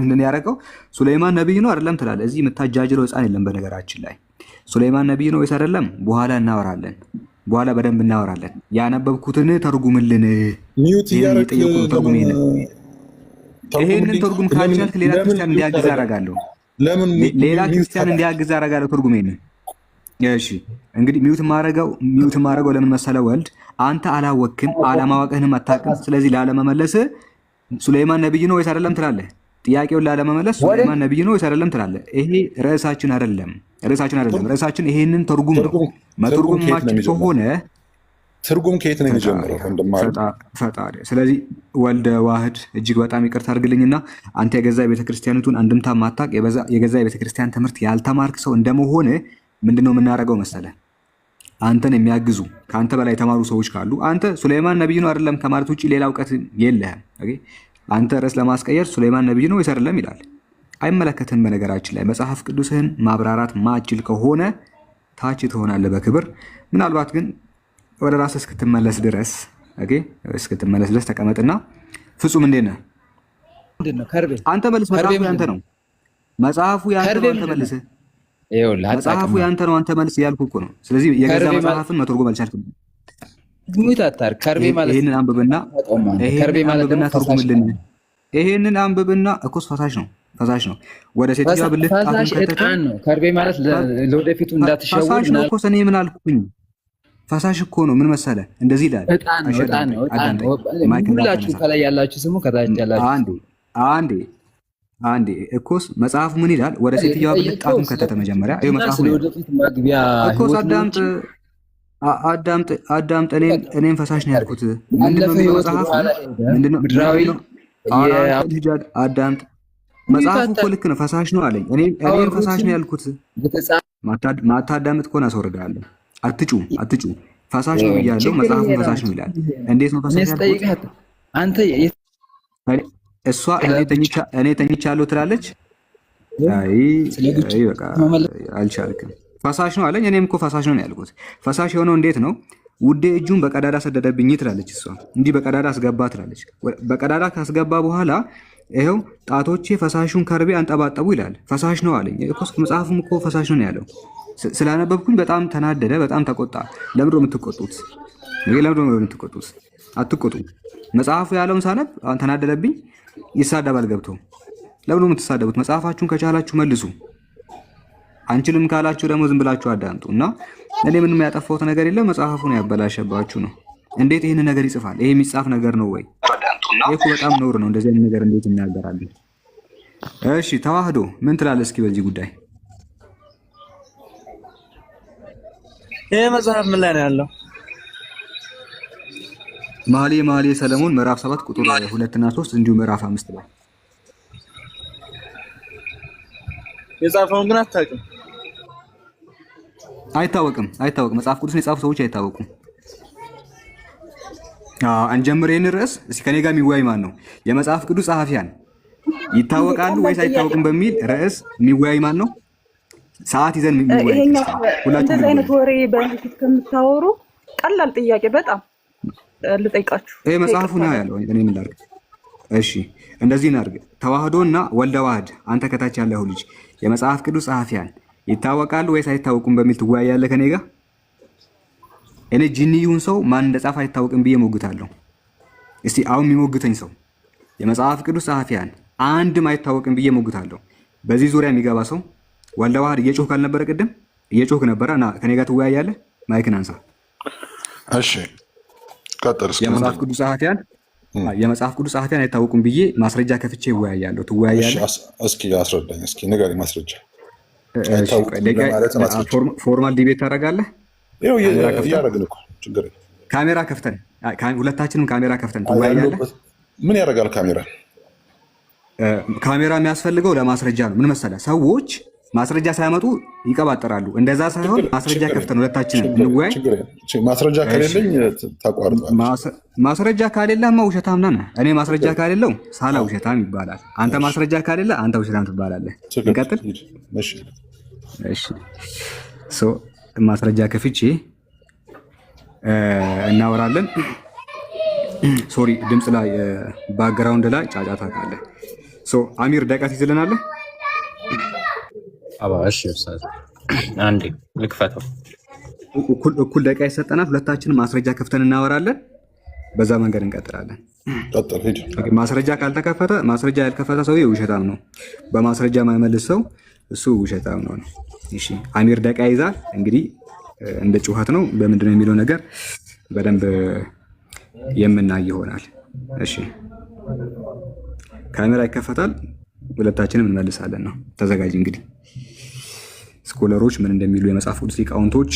F: ምንድን ነው ያደረገው? ሱሌይማን ነብይ ነው አይደለም ትላለህ። እዚህ የምታጃጅለው ህፃን የለም። በነገራችን ላይ ሱሌይማን ነብይ ነው ወይስ አይደለም? በኋላ በደንብ እናወራለን። ያነበብኩትን ተርጉምልን። ይሄንን ተርጉም ካልቻልክ ሌላ ክርስቲያን እንዲያግዝ አደርጋለሁ። ተርጉም ይሄንን። እሺ እንግዲህ ሚውት ማረገው ለምን መሰለ? ወልድ አንተ አላወቅም፣ አለማወቅህንም አታውቅም። ስለዚህ ላለመመለስ ሱሌይማን ነብይ ነው ወይስ አይደለም ትላለህ። ጥያቄውን ላለመመለስ ሱሌይማን ነብይ ነው ወይስ አይደለም ትላለህ። ይሄ ርዕሳችን አይደለም። ርዕሳችን ይሄንን ተርጉም ነው። መተርጉም ማችል ከሆነ
E: ትርጉም ከየት ነው የሚጀምረው?
F: ፈጣሪ። ስለዚህ ወልደ ዋህድ እጅግ በጣም ይቅርታ አድርግልኝና አንተ የገዛ ቤተክርስቲያኒቱን አንድምታ ማታቅ የገዛ ቤተክርስቲያን ትምህርት ያልተማርክ ሰው እንደመሆነ ምንድነው የምናደርገው መሰለ? አንተን የሚያግዙ ከአንተ በላይ የተማሩ ሰዎች ካሉ አንተ ሱሌይማን ነብይ ነው አይደለም ከማለት ውጭ ሌላ እውቀት የለህም። አንተ ርዕስ ለማስቀየር ሱሌይማን ነብይ ነው ወይስ አይደለም ይላል። አይመለከትም። በነገራችን ላይ መጽሐፍ ቅዱስህን ማብራራት ማችል ከሆነ ታች ትሆናለህ በክብር። ምናልባት ግን ወደ ራስህ እስክትመለስ ድረስ ተቀመጥና ፍጹም እንዴት ነህ? አንተ መልስ። መጽሐፉ ያንተ ነው። መጽሐፉ ያንተ ነው። አንተ መልስ እያልኩ እኮ ነው። ስለዚህ የገዛ መጽሐፍን መተርጎም አልቻልክም። ይሄንን አንብብና ተርጉምልን። ይሄንን አንብብና እኮስ ፈሳሽ ነው። ወደ ሴትዮዋ ብልት ጣቱን ከተተ።
D: ከርቤ ማለት ለወደፊቱ እንዳትሸወድ
F: ፈሳሽ ነው እኮ። እኔ ምን አልኩኝ? ፈሳሽ እኮ ነው። ምን መሰለ? እንደዚህ ይላል።
D: እጣን ነው። ሁላችሁ ከላይ ያላችሁ ስሙ፣ ከታች ያላችሁ
F: አንዴ እኮስ መጽሐፉ ምን ይላል? ወደ ሴትዮዋ ብልት ጣቱን ከተተ። መጀመሪያ ይሄ መጽሐፉ ነው እኮ። አዳምጥ አዳምጥ። እኔም ፈሳሽ ነው ያልኩት። ምንድነው
D: አለፈ
F: የሚለው
D: ህይወት
F: መጽሐፉ?
D: በኋላ
F: ምንድነው
D: ምድራዊ
F: አዳምጥ። መጽሐፉ እኮ ልክ ነው፣ ፈሳሽ ነው አለኝ። እኔም ፈሳሽ ነው ያልኩት። ማታዳምጥ ከሆነ አስወርዳለሁ። አትጩ። ፈሳሽ ነው ብያለሁ። መጽሐፉ ፈሳሽ ነው ይላል። እንዴት ነው ፈሳሽ ያልኩት?
D: አንተ
F: እሷ እኔ ተኝቻለሁ ትላለች። አይ በቃ አልቻልክም። ፈሳሽ ነው አለኝ። እኔም እኮ ፈሳሽ ነው ያልኩት። ፈሳሽ የሆነው እንዴት ነው? ውዴ እጁን በቀዳዳ ሰደደብኝ ትላለች እሷ። እንዲህ በቀዳዳ አስገባ ትላለች። በቀዳዳ ካስገባ በኋላ ይኸው ጣቶቼ ፈሳሹን ከርቤ አንጠባጠቡ ይላል። ፈሳሽ ነው አለኝ። መጽሐፉም እኮ ፈሳሽ ነው ያለው። ስላነበብኩኝ በጣም ተናደደ፣ በጣም ተቆጣ። ለምንድነው የምትቆጡት? ለምንድነው የምትቆጡት? አትቆጡ። መጽሐፉ ያለውን ሳነብ ተናደደብኝ። ይሳደባል ገብቶ። ለምንድነው የምትሳደቡት? መጽሐፋችሁን ከቻላችሁ መልሱ። አንችልም ካላችሁ ደግሞ ዝም ብላችሁ አዳምጡ። እና እኔ ምንም ያጠፋሁት ነገር የለም። መጽሐፉን ያበላሸባችሁ ነው። እንዴት ይህን ነገር ይጽፋል? ይሄ የሚጻፍ ነገር ነው ወይ? ይሄ እኮ በጣም ነውር ነው። እንደዚህ አይነት ነገር እንዴት እናገራሉ? እሺ ተዋህዶ ምን ትላለህ እስኪ በዚህ ጉዳይ?
G: ይሄ መጽሐፍ ምን ላይ ነው ያለው?
F: መኃልየ ሰለሞን ምዕራፍ 7 ቁጥር 2 እና 3 እንዲሁም ምዕራፍ 5 ላይ
G: የጻፈውን ግን አታውቅም?
F: አይታወቅም። መጽሐፍ ቅዱስን የጻፉ ሰዎች አይታወቁም። እንጀምር ይህን ርዕስ እስኪ። ከኔ ጋር የሚወያይ ማን ነው? የመጽሐፍ ቅዱስ ጸሐፊያን ይታወቃሉ ወይስ አይታወቅም በሚል ርዕስ የሚወያይ ማን ነው? ሰዓት ይዘን የሚወያይ
H: እንደዚህ አይነት ወሬ በፊት ከምታወሩ ቀላል ጥያቄ በጣም ልጠይቃችሁ።
F: ይሄ መጽሐፉ ነው ያለው። እኔ ምን ላድርግ? እሺ እንደዚህ እናድርግ። ተዋህዶና ወልደ ዋህድ፣ አንተ ከታች ያለው ልጅ የመጽሐፍ ቅዱስ ጸሐፊያን ይታወቃሉ ወይስ አይታወቁም በሚል ትወያያለህ ከኔ ጋር። እኔ ጂኒውን ሰው ማን እንደጻፈ አይታወቅም ብዬ ሞግታለሁ። እስቲ አሁን የሚሞግተኝ ሰው የመጽሐፍ ቅዱስ ጸሐፊያን አንድም አይታወቅም ብዬ ሞግታለሁ። በዚህ ዙሪያ የሚገባ ሰው ወልደ ዋህድ እየጮህ ካልነበረ ቅድም እየጮህ ነበረ እና ከኔ ጋር ትወያያለህ። ማይክን አንሳ።
E: እሺ ቀጥል።
F: የመጽሐፍ ቅዱስ ጸሐፊያን አይታወቁም ብዬ ማስረጃ ከፍቼ ይወያያለሁ። ትወያያለህ?
E: እስኪ አስረዳኝ። እስኪ ንገረኝ ማስረጃ።
F: ፎርማል ዲቤት ታደርጋለህ?
E: እያደረግን እኮ ችግር የለም።
F: ካሜራ ከፍተን ሁለታችንም ካሜራ ከፍተን ትወያያለህ?
E: ምን ያደርጋል ካሜራ?
F: ካሜራ የሚያስፈልገው ለማስረጃ ነው። ምን መሰለህ፣ ሰዎች ማስረጃ ሳያመጡ ይቀባጠራሉ። እንደዛ ሳይሆን ማስረጃ ከፍተን ሁለታችንም እንወያይ።
E: ማስረጃ ከሌለኝ ተቋርጧል።
F: ማስረጃ ካሌለህማ ውሸታም ነህ። እኔ ማስረጃ ካሌለው ሳላ ውሸታም ይባላል። አንተ ማስረጃ ካሌለ አንተ ውሸታም ትባላለህ። እንቀጥል። እሺ ማስረጃ ከፍቼ እናወራለን። ሶሪ ድምፅ ላይ ባክግራውንድ ላይ ጫጫታ ካለ አሚር ደቂቃ ትይዝልናለህ?
B: እሺ አንዴ ልክፈተው።
F: እኩል ደቂቃ ይሰጠናል። ሁለታችንም ማስረጃ ከፍተን እናወራለን። በዛ መንገድ እንቀጥላለን። ማስረጃ ካልተከፈተ ማስረጃ ያልከፈተ ሰው ውሸታም ነው። በማስረጃ የማይመልስ ሰው እሱ ውሸታም ነው። እሺ አሚር ደቂቃ ይዛል። እንግዲህ እንደ ጩኸት ነው በምንድነው የሚለው ነገር በደንብ የምናይ ይሆናል። እሺ ካሜራ ይከፈታል። ሁለታችንም እንመልሳለን ነው። ተዘጋጅ። እንግዲህ ስኮለሮች ምን እንደሚሉ የመጽሐፍ ቅዱስ ሊቃውንቶች፣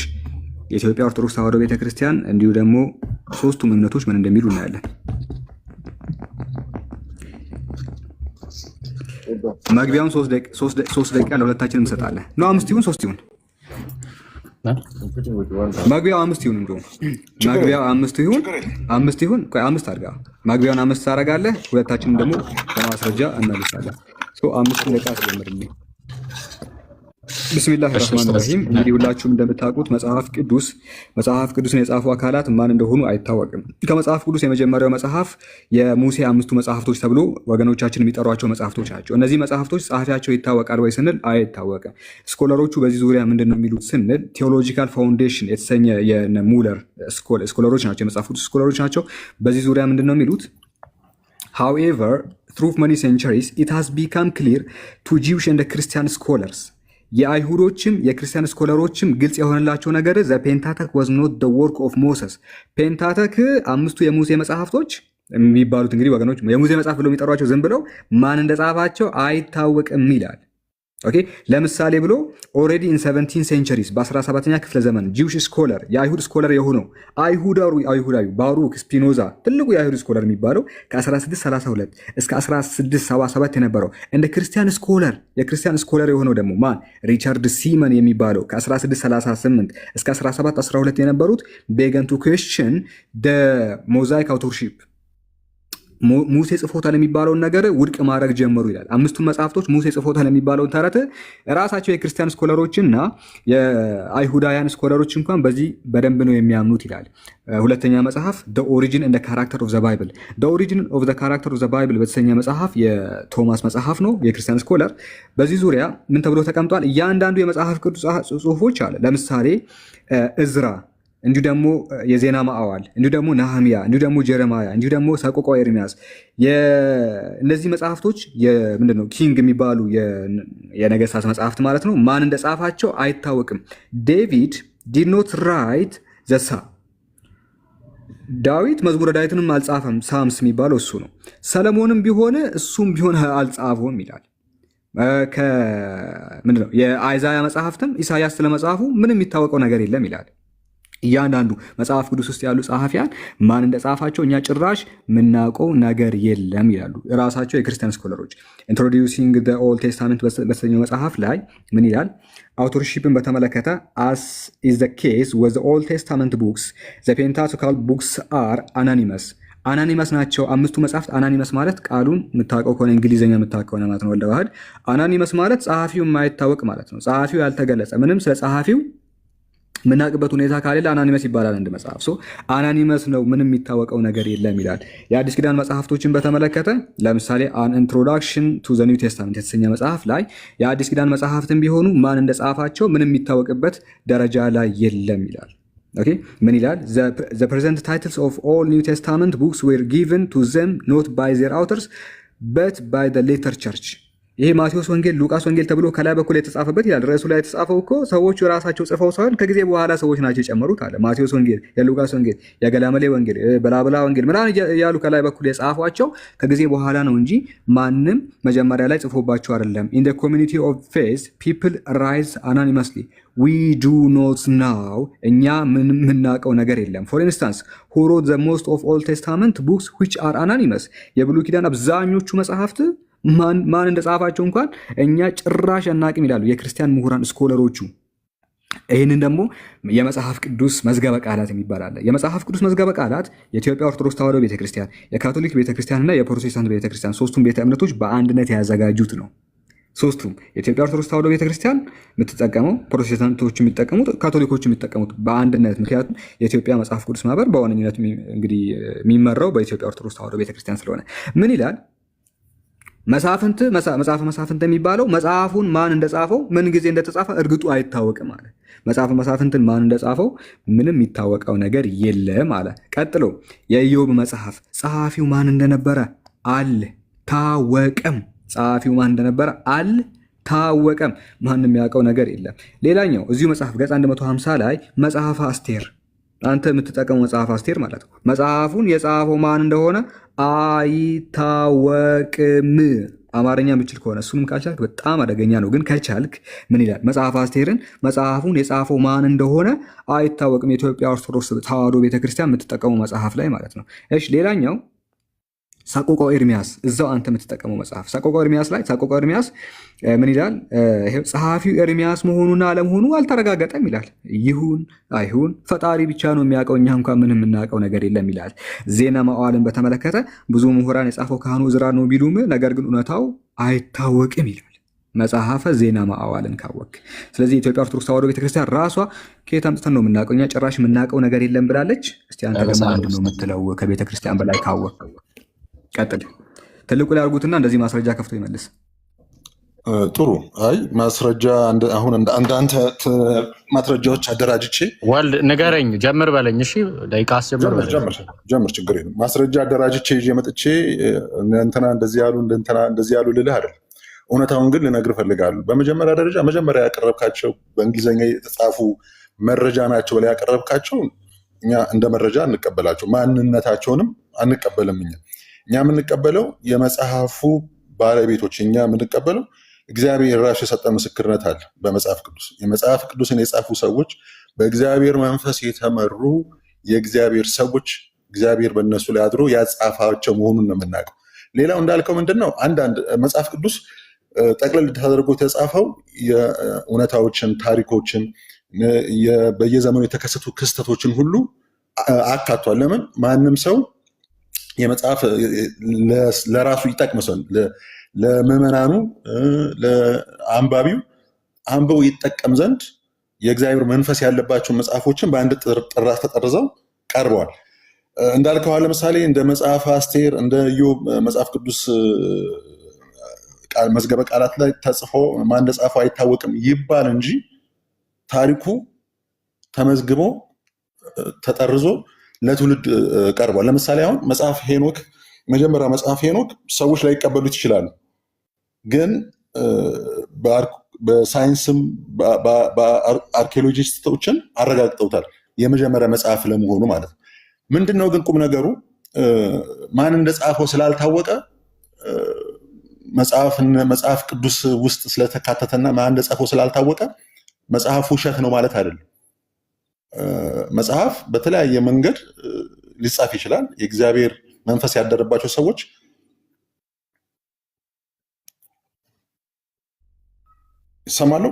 F: የኢትዮጵያ ኦርቶዶክስ ተዋሕዶ ቤተክርስቲያን እንዲሁ ደግሞ ሶስቱም እምነቶች ምን እንደሚሉ እናያለን። መግቢያውን 3 ደቂቃ ለሁለታችንም እንሰጣለን። ነው 5 ይሁን 3 ይሁን? መግቢያው 5 ይሁን። እንደውም መግቢያው 5 ይሁን። ቆይ 5 አድርጋ መግቢያውን 5 ታደርጋለህ። ሁለታችንም ደግሞ በማስረጃ እንመልሳለን። 5 ደቂቃ አስጀምርልኝ። ቢስሚላህ ራህማን ራሂም። እንግዲህ ሁላችሁም እንደምታውቁት መጽሐፍ ቅዱስን የጻፉ አካላት ማን እንደሆኑ አይታወቅም። ከመጽሐፍ ቅዱስ የመጀመሪያው መጽሐፍ የሙሴ 5ቱ መጽሐፍቶች ተብሎ ወገኖቻችን የሚጠሯቸው መጽሐፍቶች ናቸው። እነዚህ መጽሐፍቶች ጸሐፊያቸው ይታወቃል ወይ ስንል አይታወቅም። ስኮለሮቹ በዚህ ዙሪያ ምንድን ነው የሚሉት ስንል ቴዎሎጂካል ፋውንዴሽን የተሰኘ የሙለር ስኮለሮች ናቸው፣ የመጽሐፍ ቅዱስ ስኮለሮች ናቸው። በዚህ ዙሪያ ምንድን ነው የሚሉት? however through many centuries it has become clear to Jewish and Christian scholars የአይሁዶችም የክርስቲያን ስኮለሮችም ግልጽ የሆነላቸው ነገር ዘ ፔንታተክ was not the work of Moses። ፔንታተክ 5ቱ የሙሴ መጽሐፍቶች የሚባሉት እንግዲህ ወገኖች የሙሴ መጽሐፍ ብለው የሚጠሯቸው ዝም ብለው ማን እንደጻፋቸው አይታወቅም ይላል። ኦኬ ለምሳሌ ብሎ ኦልሬዲ ኢን 17 ሴንቸሪስ በ17ኛ ክፍለ ዘመን ጂውሽ ስኮለር የአይሁድ ስኮለር የሆነው አይሁዳዊ ባሩክ ስፒኖዛ ትልቁ የአይሁድ ስኮለር የሚባለው ከ1632 እስከ 1677 የነበረው እንደ ክርስቲያን ስኮለር የክርስቲያን ስኮለር የሆነው ደግሞ ማን ሪቻርድ ሲመን የሚባለው ከ1638 እስከ 1712 የነበሩት ቤገን ቱ ኩዌስችን ደ ሞዛይክ አውቶርሺፕ ሙሴ ጽፎታል የሚባለውን ነገር ውድቅ ማድረግ ጀመሩ ይላል። አምስቱን መጽሐፍቶች ሙሴ ጽፎታል የሚባለውን ተረት ራሳቸው የክርስቲያን ስኮለሮችና የአይሁዳውያን ስኮለሮች እንኳን በዚህ በደንብ ነው የሚያምኑት ይላል። ሁለተኛ መጽሐፍ The Origin and the Character of the Bible The Origin of the Character of the Bible በተሰኘ መጽሐፍ የቶማስ መጽሐፍ ነው የክርስቲያን ስኮለር። በዚህ ዙሪያ ምን ተብሎ ተቀምጧል? እያንዳንዱ የመጽሐፍ ቅዱስ ጽሁፎች አለ ለምሳሌ እዝራ እንዲሁ ደግሞ የዜና ማዕዋል እንዲሁ ደግሞ ነህምያ እንዲሁ ደግሞ ጀረማያ እንዲሁ ደግሞ ሰቆቃወ ኤርምያስ እነዚህ መጽሐፍቶች ምንድነው ኪንግ የሚባሉ የነገስታት መጽሐፍት ማለት ነው። ማን እንደጻፋቸው አይታወቅም። ዴቪድ ዲድ ኖት ራይት ዘሳ ዳዊት መዝሙረ ዳዊትንም አልጻፈም። ሳምስ የሚባለው እሱ ነው። ሰለሞንም ቢሆን እሱም ቢሆን አልጻፈውም ይላል። ምንድነው የአይዛያ መጽሐፍትም ኢሳያስ ስለመጽሐፉ ምንም የሚታወቀው ነገር የለም ይላል። እያንዳንዱ መጽሐፍ ቅዱስ ውስጥ ያሉ ጸሐፊያን ማን እንደጻፋቸው እኛ ጭራሽ ምናውቀው ነገር የለም ይላሉ ራሳቸው የክርስቲያን ስኮለሮች። ኢንትሮዲዩሲንግ ዘ ኦልድ ቴስታመንት በተሰኘው መጽሐፍ ላይ ምን ይላል? አውቶርሺፕን በተመለከተ as is the case with the Old Testament books the Pentateuchal books are anonymous አናኒመስ ናቸው አምስቱ መጽሐፍት። አናኒመስ ማለት ቃሉን የምታውቀው ከሆነ እንግሊዝኛ የምታውቀው ማለት ነው። ወልደዋህድ አናኒመስ ማለት ጸሐፊው የማይታወቅ ማለት ነው። ጸሐፊው ያልተገለጸ ምንም ስለ ጸሐፊው ምናቅበት ሁኔታ ካሌለ አናኒመስ ይባላል እንደ መጽሐፍ። አናኒመስ ነው ምንም የሚታወቀው ነገር የለም ይላል። የአዲስ ኪዳን መጽሐፍቶችን በተመለከተ ለምሳሌ አን ኢንትሮዳክሽን ቱ ዘ ኒው ቴስታመንት የተሰኘ መጽሐፍ ላይ የአዲስ ኪዳን መጽሐፍትን ቢሆኑ ማን እንደጻፋቸው ምንም የሚታወቅበት ደረጃ ላይ የለም ይላል። ኦኬ ምን ይላል? the present titles of all New Testament books were given to them not by their authors but by the later church ይሄ ማቴዎስ ወንጌል፣ ሉቃስ ወንጌል ተብሎ ከላይ በኩል የተጻፈበት ይላል። ርዕሱ ላይ የተጻፈው እኮ ሰዎቹ ራሳቸው ጽፈው ሳይሆን ከጊዜ በኋላ ሰዎች ናቸው የጨመሩት አለ። ማቴዎስ ወንጌል፣ የሉቃስ ወንጌል፣ የገላመሌ ወንጌል፣ በላብላ ወንጌል ምናምን እያሉ ከላይ በኩል የጻፏቸው ከጊዜ በኋላ ነው እንጂ ማንም መጀመሪያ ላይ ጽፎባቸው አይደለም። in the community of faith people rise anonymously we do not know እኛ ምናውቀው ነገር የለም። for instance who wrote the most of Old Testament books which are anonymous የብሉይ ኪዳን አብዛኞቹ መጽሐፍት ማን እንደጻፋቸው እንኳን እኛ ጭራሽ አናቅም ይላሉ የክርስቲያን ምሁራን ስኮለሮቹ። ይህንን ደግሞ የመጽሐፍ ቅዱስ መዝገበ ቃላት የሚባል አለ። የመጽሐፍ ቅዱስ መዝገበ ቃላት የኢትዮጵያ ኦርቶዶክስ ተዋሕዶ ቤተክርስቲያን፣ የካቶሊክ ቤተክርስቲያን እና የፕሮቴስታንት ቤተክርስቲያን ሶስቱም ቤተ እምነቶች በአንድነት ያዘጋጁት ነው። ሶስቱም የኢትዮጵያ ኦርቶዶክስ ተዋሕዶ ቤተክርስቲያን የምትጠቀመው፣ ፕሮቴስታንቶች የሚጠቀሙት፣ ካቶሊኮች የሚጠቀሙት በአንድነት። ምክንያቱም የኢትዮጵያ መጽሐፍ ቅዱስ ማህበር በዋነኝነት እንግዲህ የሚመራው በኢትዮጵያ ኦርቶዶክስ ተዋሕዶ ቤተክርስቲያን ስለሆነ ምን ይላል? መጽሐፈ መሳፍንት የሚባለው መጽሐፉን ማን እንደጻፈው ምን ጊዜ እንደተጻፈ እርግጡ አይታወቅም አለ። መጽሐፈ መሳፍንትን ማን እንደጻፈው ምንም የሚታወቀው ነገር የለም አለ። ቀጥሎ የኢዮብ መጽሐፍ ጸሐፊው ማን እንደነበረ አልታወቀም። ጸሐፊው ማን እንደነበረ አልታወቀም። ማንም ያውቀው ነገር የለም። ሌላኛው እዚሁ መጽሐፍ ገጽ 150 ላይ መጽሐፈ አስቴር፣ አንተ የምትጠቀመው መጽሐፍ አስቴር ማለት ነው። መጽሐፉን የጻፈው ማን እንደሆነ አይታወቅም። አማርኛ የምችል ከሆነ እሱንም ካልቻልክ በጣም አደገኛ ነው። ግን ከቻልክ ምን ይላል? መጽሐፍ አስቴርን መጽሐፉን የጻፈው ማን እንደሆነ አይታወቅም። የኢትዮጵያ ኦርቶዶክስ ተዋሕዶ ቤተክርስቲያን የምትጠቀመው መጽሐፍ ላይ ማለት ነው። እሺ ሌላኛው ሰቆቃወ ኤርምያስ፣ እዛው አንተ የምትጠቀመው መጽሐፍ ሰቆቃወ ኤርምያስ ላይ ሰቆቃወ ኤርምያስ ምን ይላል? ጸሐፊው ኤርምያስ መሆኑና አለመሆኑ አልተረጋገጠም ይላል። ይሁን አይሁን ፈጣሪ ብቻ ነው የሚያውቀው፣ እኛ እንኳን ምንም የምናውቀው ነገር የለም ይላል። ዜና መዋዕልን በተመለከተ ብዙ ምሁራን የጻፈው ካህኑ ዕዝራ ነው ቢሉም ነገር ግን እውነታው አይታወቅም ይላል መጽሐፈ ዜና መዋዕልን ካወቅ። ስለዚህ የኢትዮጵያ ኦርቶዶክስ ተዋሕዶ ቤተክርስቲያን ራሷ ከየት አምጥተን ነው የምናውቀው? እኛ ጭራሽ የምናውቀው ነገር የለም ብላለች። እስቲ አንተ ደግሞ ምንድን ነው የምትለው? ከቤተክርስቲያን በላይ ካወቅ ቀጥል። ትልቁ ላይ አድርጉትና እንደዚህ ማስረጃ ከፍቶ ይመልስ።
E: ጥሩ። አይ ማስረጃ አሁን እንዳንተ ማስረጃዎች አደራጅቼ
B: ወልድ ንገረኝ፣ ጀምር በለኝ። እሺ ደቂቃ አስጀምር በለኝ።
E: ጀምር፣ ችግር የለም። ማስረጃ አደራጅቼ ይዤ መጥቼ እንትና እንደዚህ ያሉ እንትና እንደዚህ ያሉ ልልህ አይደል። እውነታውን ግን ልነግርህ እፈልጋለሁ። በመጀመሪያ ደረጃ መጀመሪያ ያቀረብካቸው በእንግሊዝኛ የተጻፉ መረጃ ናቸው ላይ ያቀረብካቸው እኛ እንደ መረጃ እንቀበላቸው፣ ማንነታቸውንም አንቀበልም። እኛ የምንቀበለው የመጽሐፉ ባለቤቶች፣ እኛ የምንቀበለው እግዚአብሔር ራሱ የሰጠ ምስክርነት አለ በመጽሐፍ ቅዱስ። የመጽሐፍ ቅዱስን የጻፉ ሰዎች በእግዚአብሔር መንፈስ የተመሩ የእግዚአብሔር ሰዎች እግዚአብሔር በእነሱ ላይ አድሮ ያጻፋቸው መሆኑን ነው የምናውቀው። ሌላው እንዳልከው ምንድነው አንዳንድ መጽሐፍ ቅዱስ ጠቅለል ተደርጎ የተጻፈው የእውነታዎችን፣ ታሪኮችን፣ በየዘመኑ የተከሰቱ ክስተቶችን ሁሉ አካቷል። ለምን ማንም ሰው የመጽሐፍ ለራሱ ይጠቅም ሰው ለምዕመናኑ ለአንባቢው አንብቦ ይጠቀም ዘንድ የእግዚአብሔር መንፈስ ያለባቸው መጽሐፎችን በአንድ ጥራት ተጠርዘው ቀርበዋል። እንዳልከው ለምሳሌ እንደ መጽሐፍ አስቴር፣ እንደ ኢዮብ መጽሐፍ ቅዱስ መዝገበ ቃላት ላይ ተጽፎ ማን እንደጻፈው አይታወቅም ይባል እንጂ ታሪኩ ተመዝግቦ ተጠርዞ ለትውልድ ቀርቧል። ለምሳሌ አሁን መጽሐፍ ሄኖክ፣ መጀመሪያ መጽሐፍ ሄኖክ ሰዎች ላይ ይቀበሉት ይችላሉ፣ ግን በሳይንስም በአርኪኦሎጂስቶችን አረጋግጠውታል የመጀመሪያ መጽሐፍ ለመሆኑ ማለት ነው። ምንድነው ግን ቁም ነገሩ ማን እንደጻፈው ስላልታወቀ መጽሐፍ ቅዱስ ውስጥ ስለተካተተና ማን እንደጻፈው ስላልታወቀ መጽሐፉ ውሸት ነው ማለት አይደለም። መጽሐፍ በተለያየ መንገድ ሊጻፍ ይችላል። የእግዚአብሔር መንፈስ ያደረባቸው ሰዎች ይሰማሉ።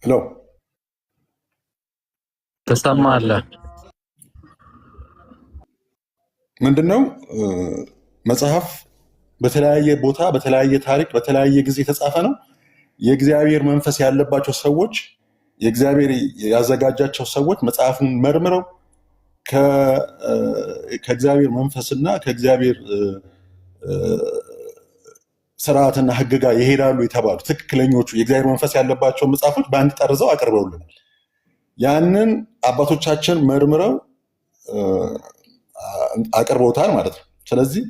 E: ሄሎ
I: ትሰማለህ?
E: ምንድነው መጽሐፍ በተለያየ ቦታ በተለያየ ታሪክ በተለያየ ጊዜ የተጻፈ ነው። የእግዚአብሔር መንፈስ ያለባቸው ሰዎች የእግዚአብሔር ያዘጋጃቸው ሰዎች መጽሐፉን መርምረው ከእግዚአብሔር መንፈስና ከእግዚአብሔር ስርዓትና ሕግ ጋር ይሄዳሉ የተባሉ ትክክለኞቹ የእግዚአብሔር መንፈስ ያለባቸው መጽሐፎች በአንድ ጠርዘው አቅርበውልናል። ያንን አባቶቻችን መርምረው አቅርበውታል ማለት ነው። ስለዚህ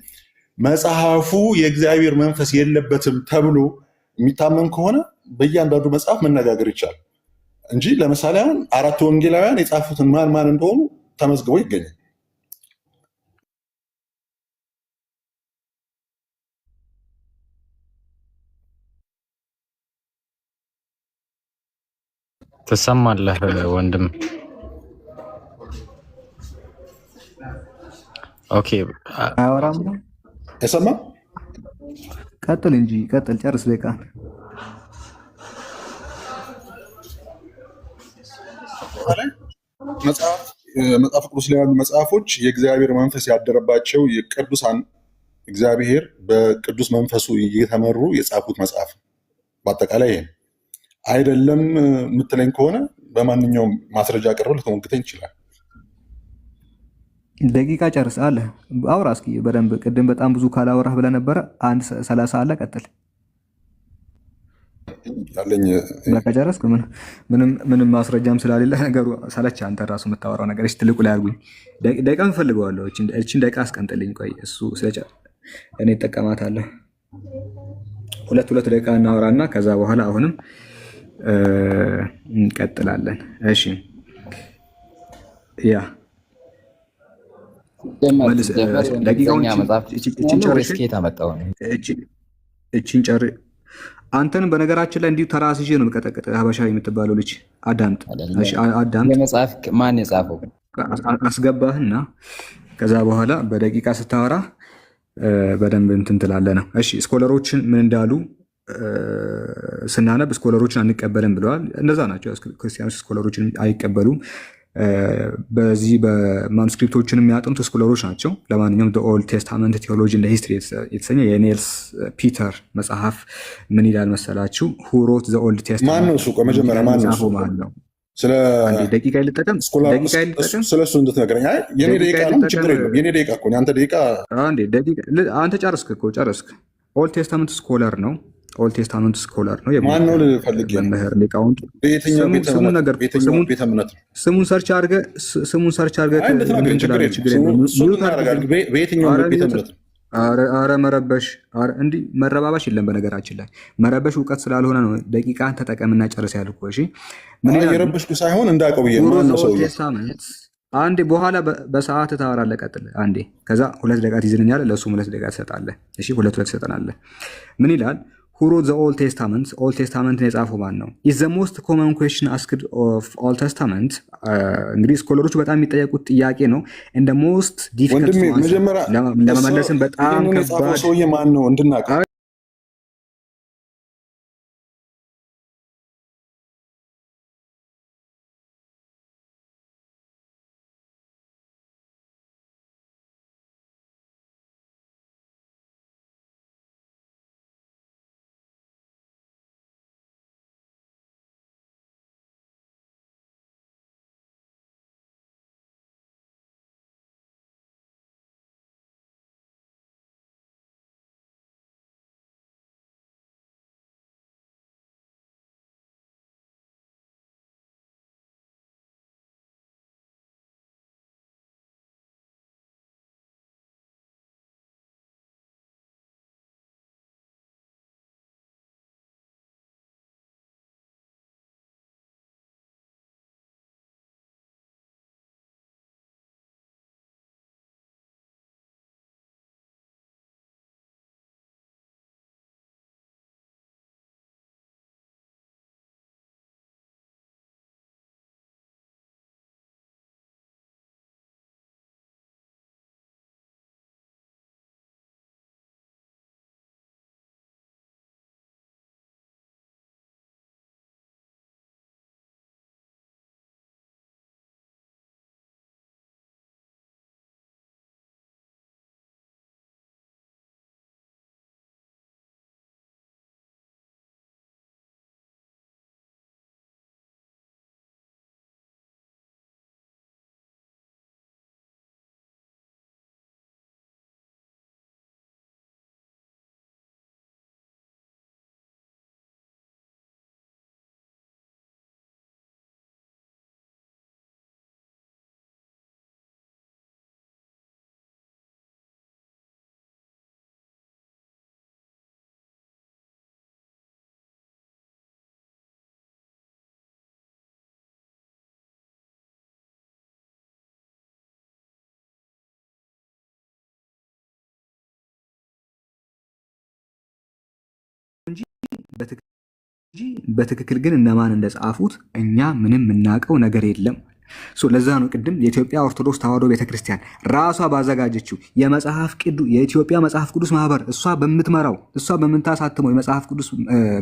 E: መጽሐፉ የእግዚአብሔር መንፈስ የለበትም ተብሎ የሚታመን ከሆነ በእያንዳንዱ መጽሐፍ መነጋገር ይቻላል እንጂ ለምሳሌ አሁን 4 ወንጌላውያን የጻፉትን ማን እንደሆኑ ተመዝግቦ ይገኛል።
I: ትሰማለህ ወንድም? ኦኬ
F: አያወራም ነው
E: አይሰማ?
F: ቀጥል እንጂ ቀጥል፣ ጨርስ ደቂቃ።
E: መጽሐፍ ቅዱስ ላይ ያሉ መጽሐፎች የእግዚአብሔር መንፈስ ያደረባቸው የቅዱሳን እግዚአብሔር በቅዱስ መንፈሱ እየተመሩ የጻፉት መጽሐፍ በአጠቃላይ ይሄ አይደለም የምትለኝ ከሆነ በማንኛውም ማስረጃ ቀርበው ልትሞግተኝ ይችላል።
F: ደቂቃ ጨርስ አለ። አውራ እስኪ በደንብ። ቅድም በጣም ብዙ ካላወራህ ብለህ ነበረ። 1:30 አለ። ቀጥል
E: ያለኝ
F: በቃ ጨረስክ። ምንም ማስረጃም ስለሌለ ነገሩ ሰለች። አንተ ራሱ የምታወራው ነገር እሺ፣ ትልቁ ላይ አድርጉኝ። ደቂቃ እንፈልገዋለሁ። እቺን ደቂቃ አስቀምጥልኝ። ቆይ እሱ ስለቻ እኔ እጠቀማታለሁ። ሁለት ደቂቃ እናወራና ከዛ በኋላ አሁንም እንቀጥላለን። እሺ ያ እቺን ጨርሽ። አንተንም በነገራችን ላይ እንዲሁ ተራስ ይዤ ነው የምቀጠቅጥ። ሀበሻ የምትባለው ልጅ አዳምጥ።
D: መጽሐፍ ማን የጻፈው
F: አስገባህና ከዛ በኋላ በደቂቃ ስታወራ በደንብ እንትን ትላለህ ነው። እሺ ስኮለሮችን ምን እንዳሉ ስናነብ ስኮለሮችን አንቀበልም ብለዋል። እንደዛ ናቸው ክርስቲያኖች፣ ስኮለሮችን አይቀበሉም። በዚህ በማኑስክሪፕቶችን የሚያጠኑት ስኮለሮች ናቸው። ለማንኛውም ኦልድ ቴስታመንት ቴዎሎጂ እንደ ሂስትሪ የተሰኘ የኔልስ ፒተር መጽሐፍ ምን ይላል መሰላችሁ? ሁ ሮት ዘ ኦልድ ቴስታመንት።
E: ማነው እሱ? መጀመሪያ ማነው እሱ?
F: ደቂቃ ይልጠቀም
E: ስለሱ እንድትነግረኝ። የኔ ደቂቃ ነው፣ ችግር የለም። የኔ ደቂቃ እኮ አንተ ደቂቃ
F: አንተ ጨርስክ እኮ ጨርስክ። ኦልድ ቴስታመንት ስኮለር ነው። ኦልድ ቴስታመንት ስኮለር ነው።
E: ማነው ልፈልግ?
F: መምህር ሊቃውንት። ስሙን ሰርች አድርገህ አረ መረበሽ እንዲህ መረባባሽ የለም። በነገራችን ላይ መረበሽ እውቀት ስላልሆነ ነው። ደቂቃን ተጠቀምና ጨርስ ያልኩህ። እሺ
E: ምን የረበሽኩ ሳይሆን እንዳውቀው ብዬ ነው።
F: አንዴ በኋላ በሰዓት ታወራለህ። ቀጥል አንዴ። ከዛ 2 ደቂቃ ትይዝልኛለህ፣ ለእሱም 2 ደቂቃ ትሰጣለህ። እሺ 2 ትሰጠናለህ። ምን ይላል? Who wrote the Old Testament? Old Testament የጻፈው ማን ነው? is the most common question asked of Old Testament። እንግዲህ ስኮለሮቹ በጣም የሚጠየቁት ጥያቄ ነው። and the most difficult ለመመለስም በጣም ከባድ
E: ሰውዬ ማን ነው እንድናውቅ
F: በትክክል ግን እነማን እንደጻፉት እኛ ምንም የምናውቀው ነገር የለም። ለዛ ነው ቅድም የኢትዮጵያ ኦርቶዶክስ ተዋሕዶ ቤተክርስቲያን ራሷ ባዘጋጀችው የኢትዮጵያ መጽሐፍ ቅዱስ ማህበር እሷ በምትመራው እሷ በምታሳትመው የመጽሐፍ ቅዱስ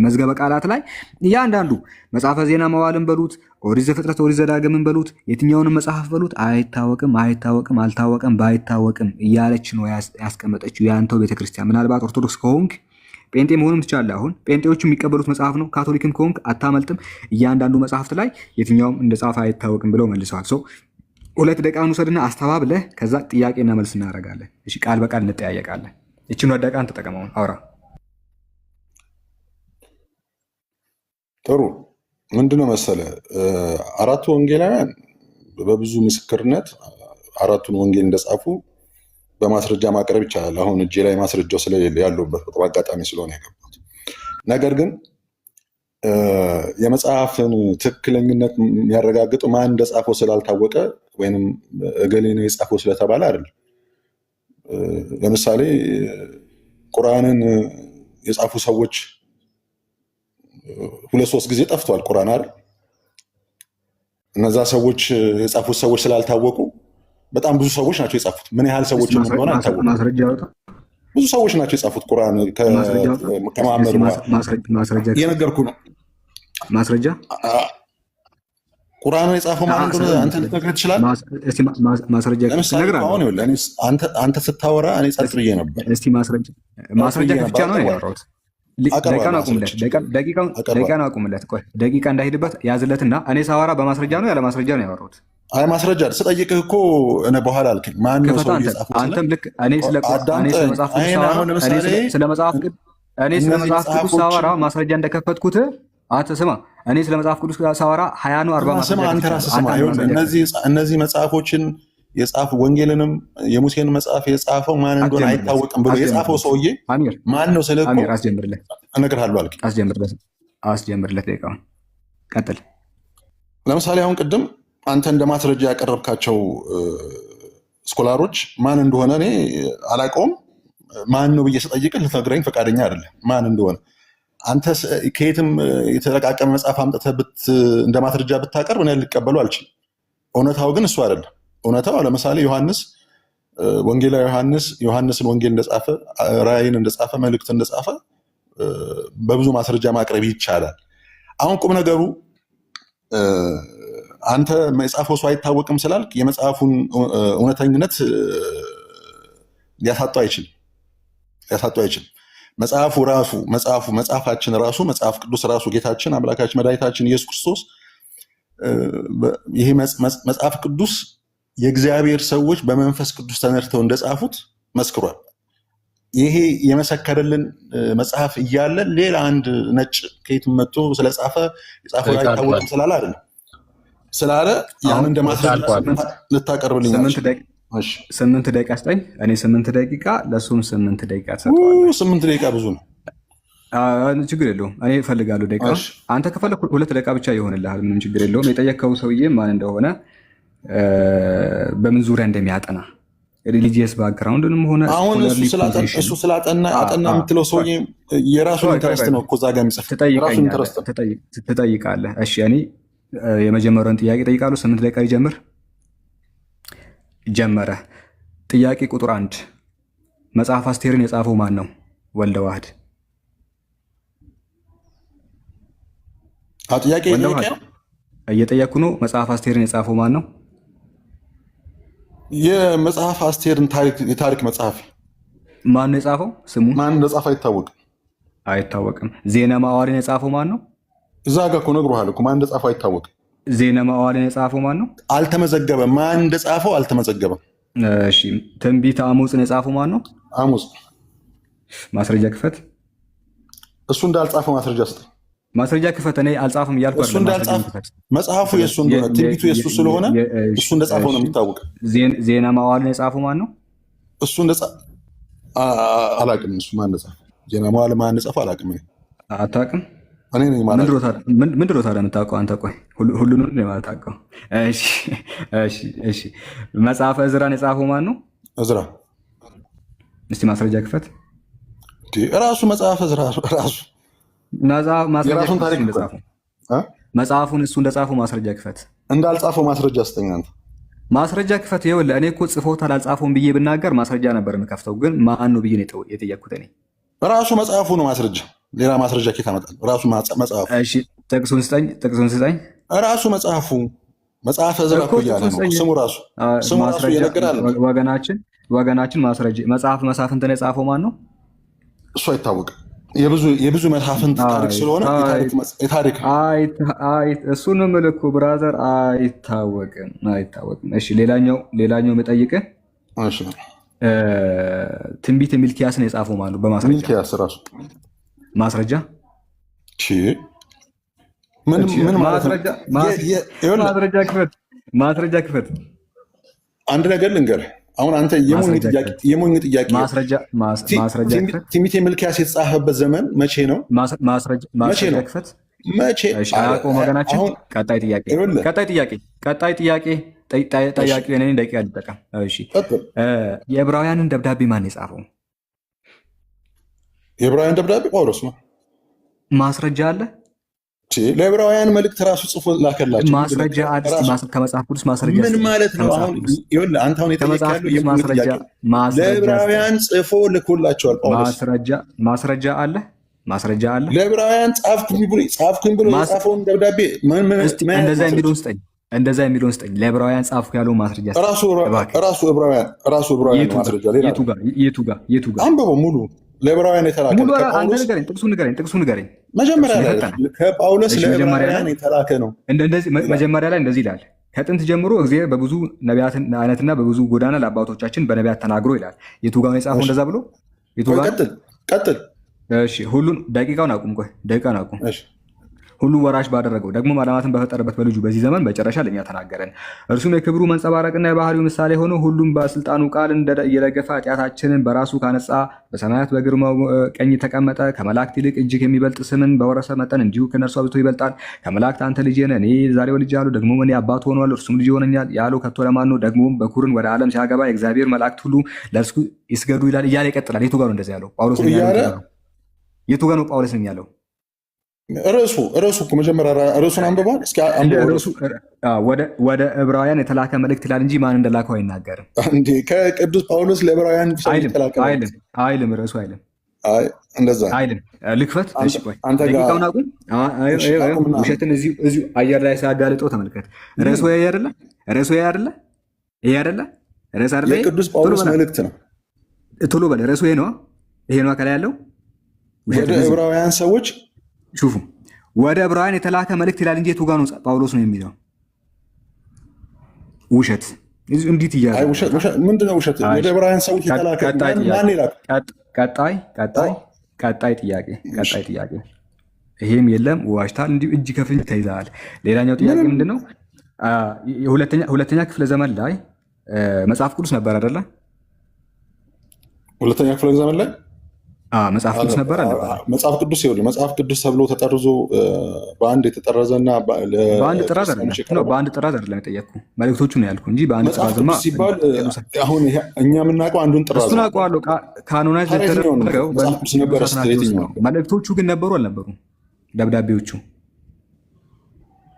F: መዝገበ ቃላት ላይ እያንዳንዱ መጽሐፈ ዜና መዋዕልን በሉት፣ ኦሪት ዘፍጥረት፣ ኦሪት ዘዳግምን በሉት፣ የትኛውንም መጽሐፍ በሉት አይታወቅም፣ አይታወቅም፣ አልታወቅም፣ ባይታወቅም እያለች ነው ያስቀመጠችው የአንተው ቤተክርስቲያን። ምናልባት ኦርቶዶክስ ከሆንክ ጴንጤ መሆንም ትችላለህ። አሁን ጴንጤዎቹ የሚቀበሉት መጽሐፍ ነው። ካቶሊክም ከሆንክ አታመልጥም። እያንዳንዱ መጽሐፍት ላይ የትኛውም እንደጻፈ አይታወቅም ብለው መልሰዋል። 2 ደቂቃ እንውሰድና አስተባብለህ ከዛ ጥያቄና መልስ እናደርጋለን። እሺ ቃል በቃል እንጠያየቃለን። እቺን ደቂቃን ተጠቀመውን አውራ።
E: ጥሩ ምንድነው መሰለ 4ቱ ወንጌላውያን በብዙ ምስክርነት 4ቱን ወንጌል እንደጻፉ በማስረጃ ማቅረብ ይቻላል። አሁን እጄ ላይ ማስረጃው ስለሌለ ያለበት በአጋጣሚ ስለሆነ የገባሁት። ነገር ግን የመጽሐፍን ትክክለኝነት የሚያረጋግጠው ማን እንደጻፈው ስላልታወቀ ወይም እገሌ ነው የጻፈው ስለተባለ አይደለም። ለምሳሌ ቁርአንን የጻፉ ሰዎች 2-3 ጊዜ ጠፍቷል ቁርአን አይደል? እነዛ ሰዎች የጻፉት ሰዎች ስላልታወቁ በጣም ብዙ ሰዎች ናቸው የጻፉት። ምን ያህል ሰዎች እንደሆነ አይታወቅም። ብዙ ሰዎች ናቸው የጻፉት ቁርአን ከመሐመድ
F: ማስረጃ
E: እየነገርኩህ ነው።
F: ማስረጃ
E: ቁርአን የጻፈው ማን እንደሆነ አንተ ልትነግረኝ ትችላለህ?
F: ማስረጃ
E: አንተ ስታወራ እኔ ጸጥ ብዬ ነበር።
F: እስቲ ማስረጃ ብቻ ነው ያወራሁት። ደቂቃን አቁምለት። ቆይ ደቂቃ እንዳይሄድበት ያዝለትና እኔ ሳወራ በማስረጃ ነው ያለ ማስረጃ ነው ያወራሁት።
E: አይ ማስረጃ ስጠይቅህ እኮ እኔ በኋላ አልከኝ ማን ነው ሰው የጻፈው?
F: አንተም ልክ እኔ ስለ መጽሐፍ ቅዱስ ሳወራ ማስረጃ እንደከፈትኩት አንተ ስማ። እኔ ስለ መጽሐፍ ቅዱስ ሳወራ 20 ነው 40 ማስረጃ
E: አንተ ራስህ ስማ። እነዚህ መጽሐፎችን የጻፉ ወንጌልንም የሙሴን መጽሐፍ የጻፈው ማን እንደሆነ አይታወቅም ብሎ የጻፈው ሰውዬ ማን ነው? ስለዚህ
F: አሚር አስጀምርለት
E: እነግርሃለሁ አልከኝ።
F: አስጀምርለት ደቂቃውን ቀጥል።
E: ለምሳሌ አሁን ቅድም አንተ እንደ ማስረጃ ያቀረብካቸው ስኮላሮች ማን እንደሆነ እኔ አላውቀውም። ማን ነው ብዬ ስጠይቅህ ልትነግረኝ ፈቃደኛ አይደለም ማን እንደሆነ። አንተ ከየትም የተለቃቀመ መጽሐፍ አምጥተህ እንደ ማስረጃ ብታቀርብ እኔ ልቀበሉ አልችልም። እውነታው ግን እሱ አይደለም። እውነታው ለምሳሌ ወንጌላዊ ዮሐንስን ወንጌል እንደጻፈ፣ ራእይን እንደጻፈ፣ መልእክት እንደጻፈ በብዙ ማስረጃ ማቅረብ ይቻላል። አሁን ቁም ነገሩ አንተ የጻፈው ሰው አይታወቅም ስላልክ የመጽሐፉን እውነተኝነት ሊያሳጡ አይችልም። መጽሐፋችን ራሱ መጽሐፍ ቅዱስ ራሱ ጌታችን አምላካችን መድኃኒታችን ኢየሱስ ክርስቶስ ይሄ መጽሐፍ ቅዱስ የእግዚአብሔር ሰዎች በመንፈስ ቅዱስ ተነድተው እንደጻፉት መስክሯል። ይሄ የመሰከረልን መጽሐፍ እያለ ሌላ አንድ ነጭ ከየትም መጥቶ ስለጻፈ የጻፈው አይታወቅም ስላለ አይደለም ስላለ ያን እንደ ማስረጃ ልታቀርብልኝ
F: 8 ደቂቃ ስጠኝ። እኔ 8 ደቂቃ ለሱም 8 ደቂቃ ሰጠዋለሁ።
E: 8 ደቂቃ ብዙ ነው።
F: ችግር የለውም። እኔ እፈልጋለሁ ደቂቃ። አንተ ከፈለክ 2 ደቂቃ ብቻ ይሆንልሃል። ምንም ችግር የለውም። የጠየከው ሰውዬ ማን እንደሆነ በምን ዙሪያ እንደሚያጠና ሪሊጂየስ ባክግራውንድንም ሆነ
E: አሁን እሱ ስላጠና የምትለው ሰውዬ የራሱን ኢንተረስት ነው እኮ እዛ ጋር የሚጽፍ
F: ትጠይቃለህ። እሺ እኔ የመጀመሪያውን ጥያቄ ጠይቃለሁ። 8 ደቂቃ ይጀምር። ጀመረ። ጥያቄ ቁጥር 1 መጽሐፍ አስቴርን የጻፈው ማን ነው? ወልደ ዋህድ።
E: ጥያቄ
F: እየጠየኩ ነው። መጽሐፍ አስቴርን የጻፈው ማን ነው?
E: የመጽሐፍ አስቴርን የታሪክ መጽሐፍ
F: ማን ነው የጻፈው? ስሙ
E: ማን እንደጻፈ
F: አይታወቅም። ዜና መዋዕልን የጻፈው ማን ነው?
E: እዛ ጋር እኮ ነግሮሃል እኮ ማን እንደጻፈው አይታወቅም።
F: ዜና መዋዕልን የጻፈው ማን ነው?
E: አልተመዘገበም። ማን እንደጻፈው አልተመዘገበም።
F: እሺ ትንቢተ አሞጽን የጻፈው ማን ነው?
E: አሞጽ።
F: ማስረጃ ክፈት።
E: እሱ እንዳልጻፈው ማስረጃ ስጥ።
F: ማስረጃ ክፈት። እኔ አልጻፈም እያልኩ
E: እሱ እንዳልጻፈ መጽሐፉ የእሱ እንደሆነ ትንቢቱ የእሱ ስለሆነ እሱ እንደጻፈው ነው የሚታወቅ።
F: ዜና መዋዕልን የጻፈው ማን ነው?
E: እሱ አላውቅም። እሱ ማን እንደጻፈው ዜና መዋዕል ማን እንደጻፈው አላውቅም።
F: አታውቅም?
E: እኔ ነኝ ማለት
F: ምንድን ነው ታዲያ የምታውቀው አንተ? ቆይ ሁሉንም ነው የማታውቀው? እሺ መጽሐፈ ዕዝራን የጻፈው ማን ነው?
E: ዕዝራ።
F: እስቲ ማስረጃ ክፈት።
E: ራሱ መጽሐፈ ዕዝራ ራሱ የራሱን ታሪክ
F: መጽሐፉን እሱ እንደጻፈው ማስረጃ ክፈት።
E: እንዳልጻፈው ማስረጃ ስጠኝ አንተ።
F: ማስረጃ ክፈት። ይኸውልህ እኔ እኮ ጽፎታል አልጻፈውም ብዬ ብናገር ማስረጃ ነበር የምከፍተው፣ ግን ማን ነው ብዬ ነው የጠየቅኩት እኔ።
E: ራሱ መጽሐፉ ነው ማስረጃ። ሌላ ማስረጃ ኬት አመጣለሁ? ራሱ መጽሐፉ።
F: እሺ ጥቅሱን ስጠኝ።
E: ራሱ መጽሐፈ ዕዝራ እኮ እያለ ነው ስሙ ራሱ ይነገራል።
F: ወገናችን ማስረጃ መጽሐፍ መሳፍንትን የጻፈው ማን ነው?
E: እሱ አይታወቅም። የብዙ መጽሐፍንት ታሪክ ስለሆነ የታሪክ
F: እሱን ምልኩ ብራዘር አይታወቅም። እሺ ሌላኛው የምጠይቅህ ትንቢተ ሚልኪያስን የጻፈው ማን ነው? በማስረጃ
E: ሚልኪያስ ራሱ
F: ማስረጃ
E: ምን ማለት ነው?
F: ማስረጃ ክፈት።
E: አንድ ነገር ልንገርህ። አሁን አንተ የሞኝ ጥያቄ ትንቢተ ሚልኪያስ የተጻፈበት ዘመን መቼ ነው?
F: ማስረጃ ክፈት። መቼ? ወገናችን ቀጣይ ጥያቄ እኔ ደቂቃ ልጠቀም። የዕብራውያንን ደብዳቤ ማን የጻፈው?
E: የዕብራውያን ደብዳቤ ጳውሎስ ነው።
F: ማስረጃ አለ?
E: ለዕብራውያን መልእክት ራሱ ጽፎ ላከላቸው።
F: ማስረጃ ከመጽሐፍ ቅዱስ ማስረጃ
E: ምን ማለት ነው? አንተ አሁን ለዕብራውያን ጽፎ ልኮላቸዋል ጳውሎስ።
F: ማስረጃ አለ?
E: ለዕብራውያን ጻፍኩኝ ብሎ የጻፈውን ደብዳቤ
F: እንደዛ የሚለውን ስጠኝ። ለዕብራውያን ጻፍኩ ያለው ማስረጃ
E: ራሱ ዕብራውያን ማስረጃ።
F: የቱ ጋር
E: አንብበው ሙሉ ለዕብራውያን የተላከ
F: ጥቅሱ ንገረኝ።
E: መጀመሪያ ላይ ከጳውሎስ ለዕብራውያን የተላከ ነው።
F: መጀመሪያ ላይ እንደዚህ ይላል፣ ከጥንት ጀምሮ እግዚአብሔር በብዙ ነቢያት አይነትና በብዙ ጎዳና ለአባቶቻችን በነቢያት ተናግሮ ይላል። የቱ ጋር ነው የጻፈው? እንደዛ ብሎ
E: ቀጥል።
F: እሺ ሁሉን ደቂቃውን አቁም። ሁሉ ወራሽ ባደረገው ደግሞ ዓለማትን በፈጠረበት በልጁ በዚህ ዘመን በመጨረሻ ለእኛ ተናገረን። እርሱም የክብሩ መንጸባረቅና የባህሪው ምሳሌ ሆኖ ሁሉም በስልጣኑ ቃል እየደገፈ ኃጢአታችንን በራሱ ካነጻ በሰማያት በግርማው ቀኝ ተቀመጠ። ከመላእክት ይልቅ እጅግ የሚበልጥ ስምን በወረሰ መጠን እንዲሁ ከነርሱ አብዝቶ ይበልጣል። ከመላእክት አንተ ልጄ ነህ፣ እኔ ዛሬ ወልጄሃለሁ፣ ደግሞ እኔ አባት ሆኗል፣ እርሱም ልጅ ይሆነኛል ያለው ከቶ ለማን ነው? ደግሞም በኩርን ወደ ዓለም ሲያገባ የእግዚአብሔር መላእክት ሁሉ ለእርሱ ይስገዱ ይላል እያለ ይቀጥላል። የቱ ጋር ነው እንደዚህ ያለው? ጳውሎስ ነው ያለው? የቱ ጋር ነው ጳውሎስ ነው ያለው?
E: ርዕሱ እኮ መጀመሪያ ርዕሱን አንብበዋል። እስኪ
F: ወደ ዕብራውያን የተላከ መልእክት ይላል እንጂ ማን እንደላከው አይናገርም።
E: እንዴ ከቅዱስ ጳውሎስ ለዕብራውያን
F: አይልም። ርዕሱ አይልም።
E: እንደዛ
F: አይልም። ልክፈት። እሺ ቆይ ደቂቃውን አቁም። ውሸትን እዚሁ አየር ላይ ሳያጋልጠው ተመልከት። ርዕሱ ይሄ አይደለ? ርዕሱ ይሄ አይደለ? ይሄ አይደለ? ርዕስ አይደለ?
E: የቅዱስ ጳውሎስ መልእክት ነው።
F: ቶሎ በል። ርዕሱ ይሄ ነው። ይሄ ነው ከላይ ያለው።
E: ወደ ዕብራውያን ሰዎች
F: ሹፉ ወደ ዕብራውያን የተላከ መልእክት ይላል እንጂ የቱ ጋር ነው ጳውሎስ ነው የሚለው? ውሸት እንዴት እያለ
E: ምንድነው ውሸት? ወደ ዕብራውያን ሰዎች የተላከ ማን ይላል?
F: ቀጣይ ጥያቄ ይሄም የለም ዋሽታል፣ እንዲሁ እጅ ከፍንጅ ተይዘሃል። ሌላኛው ጥያቄ ምንድነው? ሁለተኛ ክፍለ ዘመን ላይ መጽሐፍ ቅዱስ ነበር አይደለ?
E: ሁለተኛ ክፍለ ዘመን ላይ
F: መጽሐፍ ቅዱስ ነበር አለ።
E: መጽሐፍ ቅዱስ ይኸውልህ፣ መጽሐፍ ቅዱስ ተብሎ ተጠርዞ በአንድ የተጠረዘና
F: በአንድ ጥራዝ አይደለም የጠየቅኩ መልእክቶቹ ነው ያልኩ እንጂ በአንድ ጥራዝማ
E: ሲባል አሁን እኛ የምናውቀው አንዱን ጥራዝ
F: እሱን አውቀዋለሁ። ካኖናይዝ የተደረገው መልእክቶቹ ግን ነበሩ አልነበሩም? ደብዳቤዎቹ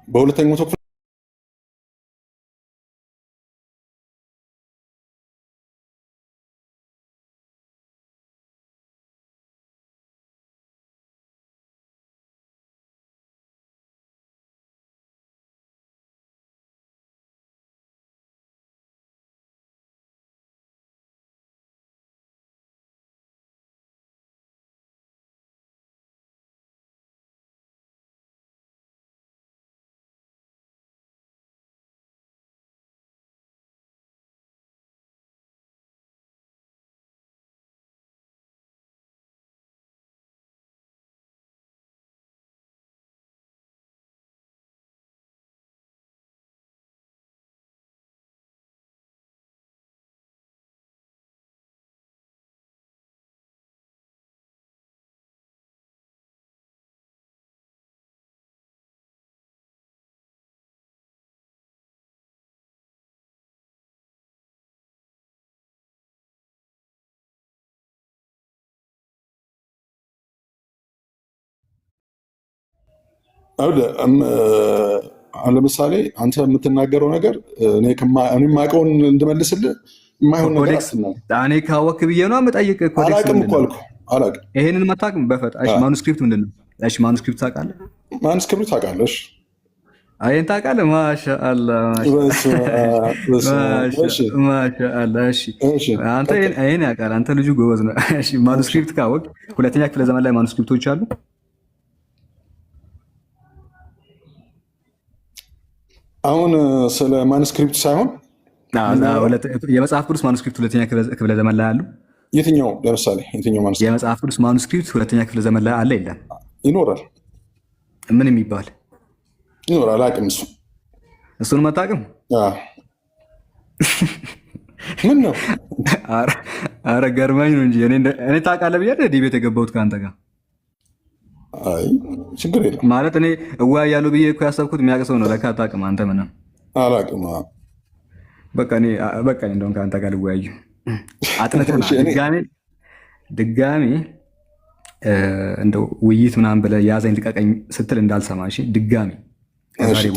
E: በሁለተኛው መቶ ክፍለ ለምሳሌ አንተ የምትናገረው ነገር እኔ የማውቀውን እንድመልስልህ የማይሆን ነገር
F: እኔ ካወክ ብዬ ነው የምጠይቅህ።
E: አላውቅም እኮ አልኩህ። አላውቅም።
F: ይሄንን መታቅም በፈጣሽ ማኑስክሪፕት ምንድን ነው? እሺ ማኑስክሪፕት ታውቃለህ?
E: ማኑስክሪፕት ታውቃለህ?
F: ይሄን ታውቃለህ? ማሻአላህ ማሻአላህ። እሺ አንተ ይሄን ያውቃል። አንተ ልጁ ጎበዝ ነው። እሺ ማኑስክሪፕት ካወቅ ሁለተኛ ክፍለ ዘመን ላይ ማኑስክሪፕቶች አሉ።
E: አሁን ስለ ማኑስክሪፕት ሳይሆን
F: የመጽሐፍ ቅዱስ ማኑስክሪፕት ሁለተኛ ክፍለ ዘመን ላይ አሉ።
E: የትኛው? ለምሳሌ የትኛው ማኑስክሪፕት?
F: የመጽሐፍ ቅዱስ ማኑስክሪፕት ሁለተኛ ክፍለ ዘመን ላይ አለ የለም?
E: ይኖራል።
F: ምን የሚባል
E: ይኖራል? አላውቅም።
F: እሱን መታቅም
E: ምን ነው?
F: ኧረ ገርመኝ ነው እንጂ እኔ ታውቃለህ ብያለሁ። ዲቤት የገባሁት ከአንተ ጋር
E: አይ ችግር የለም
F: ማለት እኔ እወያያለሁ ብዬ እኮ ያሰብኩት የሚያውቅ ሰው ነው። ለካ አታውቅም አንተ ምንም።
E: አላውቅም።
F: በቃ እኔ እንደውም ከአንተ ጋር ልወያዩ አጥንተህ ድጋሜ እንደው ውይይት ምናምን ብለህ ያዘኝ ልቀቀኝ ስትል እንዳልሰማ እሺ። ድጋሜ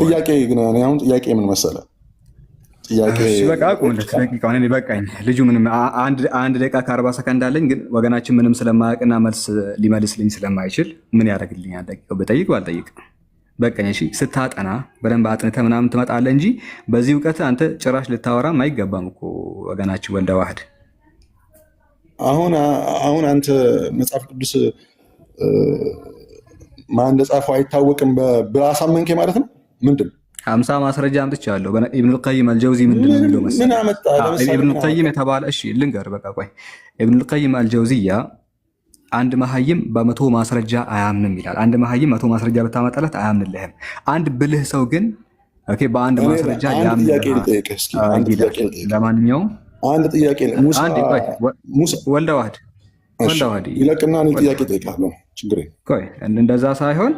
E: ጥያቄ ግን አሁን ጥያቄ ምን መሰለህ?
F: በቃ በቃኝ። ልጁ ምንም አንድ ደቂቃ ከ40 ሰከንድ አለኝ፣ ግን ወገናችን ምንም ስለማያውቅና መልስ ሊመልስልኝ ስለማይችል ምን ያደርግልኛል? ደቂቃው ብጠይቅ ባልጠይቅ በቃኝ። እሺ ስታጠና በደንብ አጥንተህ ምናምን ትመጣለህ እንጂ በዚህ እውቀት አንተ ጭራሽ ልታወራም አይገባም እኮ ወገናችን ወልደ ዋህድ።
E: አሁን አንተ መጽሐፍ ቅዱስ ማን እንደጻፈው አይታወቅም ብለህ አሳመንከኝ ማለት ነው? ምንድን
F: 50 ማስረጃ አምጥቻለሁ። ኢብኑል ቀይም አልጀውዚ ምንድን ነው የሚለው መሰለህ? ኢብኑል ቀይም የተባለ እሺ ልንገርህ፣ በቃ ቆይ። ኢብኑል ቀይም አልጀውዚያ አንድ መሀይም በመቶ ማስረጃ አያምንም ይላል። አንድ መሀይም 100 ማስረጃ ብታመጣለት አያምንልህም። አንድ ብልህ ሰው ግን ኦኬ በአንድ ማስረጃ ለማንኛውም
E: አንድ ጥያቄ
F: ወልደ ዋህድ
E: ይለቅና እኔ ጥያቄ ጠይቃለሁ። ችግር
F: እንደዛ ሳይሆን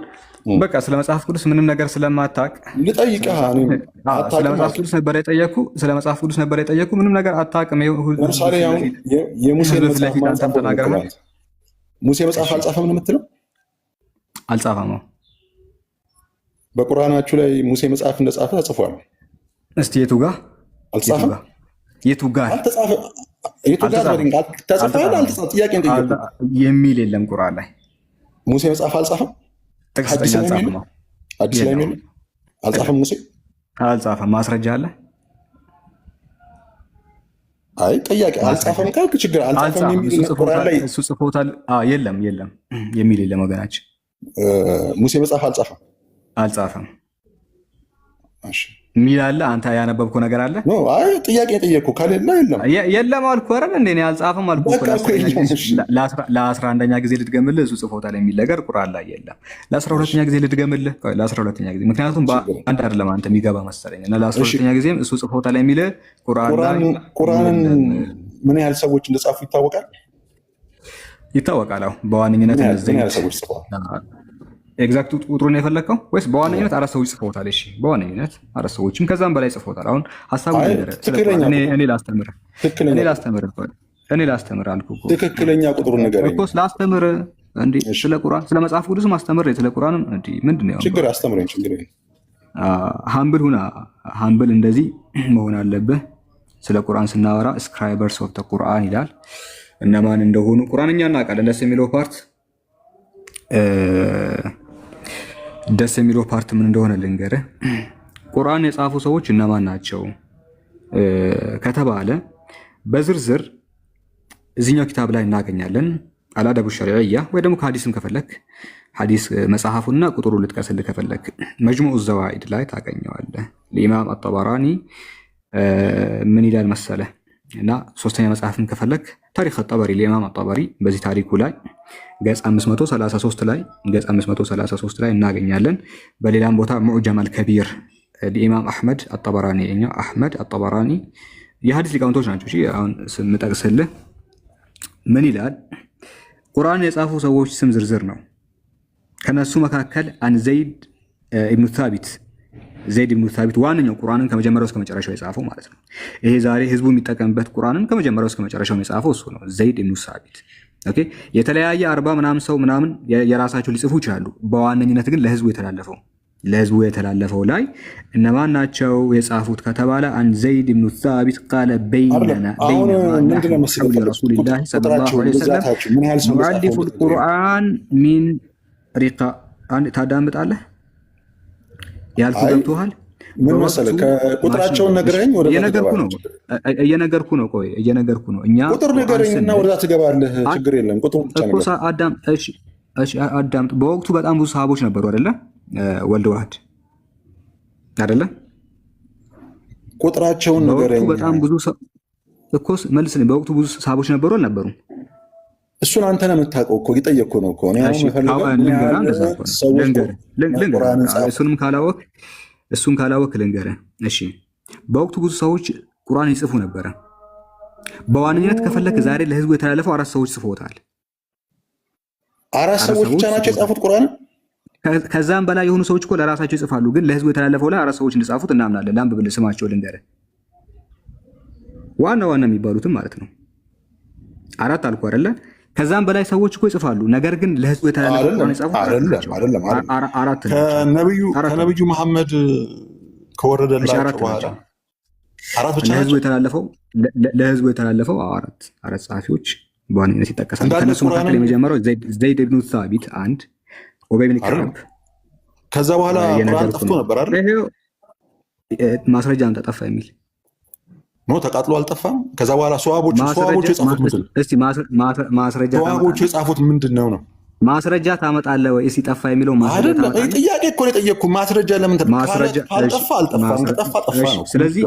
F: በቃ ስለ መጽሐፍ ቅዱስ ምንም ነገር ስለማታውቅ
E: ልጠይቅህ።
F: ስለ መጽሐፍ ቅዱስ ነበር የጠየኩህ። ምንም ነገር አታውቅም።
E: ለምሳሌ የሙሴ መጽሐፍ አልጻፈም ነው የምትለው?
F: አልጻፈም።
E: በቁርአናችሁ ላይ ሙሴ መጽሐፍ እንደጻፈ ተጽፏል። እስቲ
F: የቱ ጋር
E: አልጻፈም?
F: የቱ ጋር
E: ጥያቄን ጠየቁ
F: የሚል የለም ቁርአን ላይ
E: ሙሴ መጽሐፍ አልጻፈም። አዲስ ላይ የሚል አልጻፈም። ሙሴ አልጻፈም።
F: ማስረጃ አለ?
E: አይ ጥያቄ አልጻፈም ካልክ ችግር አልጻፈም የሚል ቁርአን ላይ
F: እሱ ጽፎታል። የለም የሚል የለም ወገናችን።
E: ሙሴ መጽሐፍ አልጻፈም።
F: እሺ ሚል አለ? አንተ ያነበብከው ነገር አለ?
E: አይ ጥያቄ ጠየቅኩ ካለላ
F: የለም አልኩህ አይደል እንዴ? እኔ አልጻፈም አልኩህ እኮ። ለ11ኛ ጊዜ ልድገምልህ፣ እሱ ጽፎታል የሚል ነገር ቁርአን ላይ የለም። ለ12ኛ ጊዜ ልድገምልህ፣ ለ12ኛ ጊዜ ምክንያቱም በአንድ አይደለም አንተ የሚገባ መሰለኝ እና ለ12ኛ ጊዜም እሱ ጽፎታል የሚል ቁርአን ላይ።
E: ቁርአንን ምን ያህል ሰዎች እንደጻፉ ይታወቃል?
F: ይታወቃል። አዎ በዋነኝነት እነዚህ ሰዎች ጽፈዋል። ኤግዛክት ቁጥሩን የፈለግከው ወይስ በዋነኝነት 4 ሰዎች ጽፈውታል? እሺ በዋነኝነት 4 ሰዎችም ከዛም በላይ ጽፈውታል። አሁን ሐሳቡ እኔ ላስተምር አልኩህ እኮ።
E: ትክክለኛ ቁጥሩን ንገረኝ
F: እኮ ላስተምር እንዴ። ስለ ቁርአን ስለ መጽሐፍ ቅዱስ ማስተምር ስለ ቁርአንም እንዴ ምንድነው
E: ችግር? አስተምረኝ። ችግር
F: ሃምብል እንደዚህ መሆን አለብህ። ስለ ቁርአን ስናወራ ስክራይበርስ ኦፍ ዘ ቁርአን ይላል። እነማን እንደሆኑ ቁርአንኛ እናውቃለን። ደስ የሚለው ፓርት ምን እንደሆነ ልንገርህ። ቁርአን የጻፉ ሰዎች እነማን ናቸው ከተባለ በዝርዝር እዚህኛው ኪታብ ላይ እናገኛለን። አልአደቡ ሸሪዕያ ወይ ደግሞ ከሐዲስም ከፈለክ ሐዲስ መጽሐፉና ቁጥሩ ልጥቀስልህ ከፈለክ መጅሙዑ ዘዋኢድ ላይ ታገኘዋለህ። ለኢማም አጠበራኒ ምን ይላል መሰለ እና ሶስተኛ መጽሐፍም ከፈለክ ታሪክ አጠበሪ ለኢማም አጠበሪ በዚህ ታሪኩ ላይ ገጽ 533 ላይ እናገኛለን። በሌላም ቦታ ሙዕጀም አልከቢር ለኢማም አህመድ አጠበራኒ አህመድ አጠበራኒ የሐዲስ ሊቃውንቶች ናቸው። እሺ አሁን ስም ጠቅስልህ ምን ይላል? ቁርአን የጻፉ ሰዎች ስም ዝርዝር ነው። ከነሱ መካከል አን ዘይድ ኢብኑ ሳቢት ዋነኛው ቁርአንን ከመጀመሪያው እስከ መጨረሻው የጻፈው ማለት ነው። ይሄ ዛሬ ህዝቡ የሚጠቀምበት ቁርአንን ከመጀመሪያው እስከ መጨረሻው የጻፈው እሱ ነው፣ ዘይድ ኢብኑ ሳቢት። ኦኬ የተለያየ 40 ምናምን ሰው ምናምን የራሳቸው ሊጽፉ ይችላሉ። በዋነኝነት ግን ለህዝቡ የተላለፈው ላይ እነማን ናቸው የጻፉት ከተባለ አን ዘይድ ኢብኑ ሳቢት ቃለ በይነና ረሱሊላህ ሰለላሁ ዐለይሂ ወሰለም ሙአሊፉል ቁርአን ሚን ሪቃ። ታዳምጣለህ ያልኩህ ገብቶሃል?
E: ምን መሰለህ ከቁጥራቸውን ነግረኝ ወደ
F: እየነገርኩህ ነው። እኛ
E: ቁጥር ንገረኝና ወደዛ ትገባለህ። ችግር የለም ቁጥሩ ብቻ ነው።
F: እሺ አዳምጥ። በወቅቱ በጣም ብዙ ሰሃቦች ነበሩ አይደለ? ወልደ ዋህድ አይደለ?
E: ቁጥራቸውን ንገረኝ።
F: በጣም ብዙ እኮ መልስልኝ። በወቅቱ ብዙ ሰሃቦች ነበሩ አልነበሩም?
E: እሱን አንተ ነው የምታውቀው እኮ እየጠየቅኩ ነው እኮ።
F: እሱን ካላወቅ ልንገርህ። እሺ በወቅቱ ብዙ ሰዎች ቁርአን ይጽፉ ነበረ። በዋነኝነት ከፈለክ ዛሬ ለህዝቡ የተላለፈው 4 ሰዎች ጽፎታል።
E: 4 ሰዎች ብቻ ናቸው የጻፉት ቁርአን?
F: ከዛም በላይ የሆኑ ሰዎች እኮ ለራሳቸው ይጽፋሉ። ግን ለህዝቡ የተላለፈው ላይ 4 ሰዎች እንደጻፉት እናምናለን። ላንብብልህ፣ ስማቸው ልንገርህ። ዋና የሚባሉትም ማለት ነው 4 አልኩ አይደለ? ከዛም በላይ ሰዎች እኮ ይጽፋሉ። ነገር ግን ለህዝቡ የተላለፈው ቁርአን የጻፉት
E: አይደለም። ከነብዩ መሐመድ ከወረደላቸው በኋላ 4 ብቻ ናቸው
F: ለህዝቡ የተላለፈው 4 ጸሐፊዎች በዋነኝነት ይጠቀሳሉ። ከነሱ መካከል የመጀመሪያው ዘይድ ኢብኑ ሳቢት፣ አንድ ኡበይ ብን ከዓብ።
E: ከዛ በኋላ ቁርአን ጠፍቶ ነበር አይደል?
F: ማስረጃ ተጠፋ የሚል
E: ነው። ተቃጥሎ አልጠፋም። ከዛ በኋላ ሰዋቦቹ የጻፉት ምንድን ነው?
F: እስቲ ማስረጃ
E: ሰዋቦቹ የጻፉት ምንድን ነው?
F: ማስረጃ ታመጣለህ ወይ? እስቲ ጠፋ የሚለው ማስረጃ ታመጣለህ?
E: ጥያቄ እኮ ነው የጠየቅኩህ። ማስረጃ ለምን ካልጠፋ አልጠፋም፣ ከጠፋ ጠፋ ነው።
F: ስለዚህ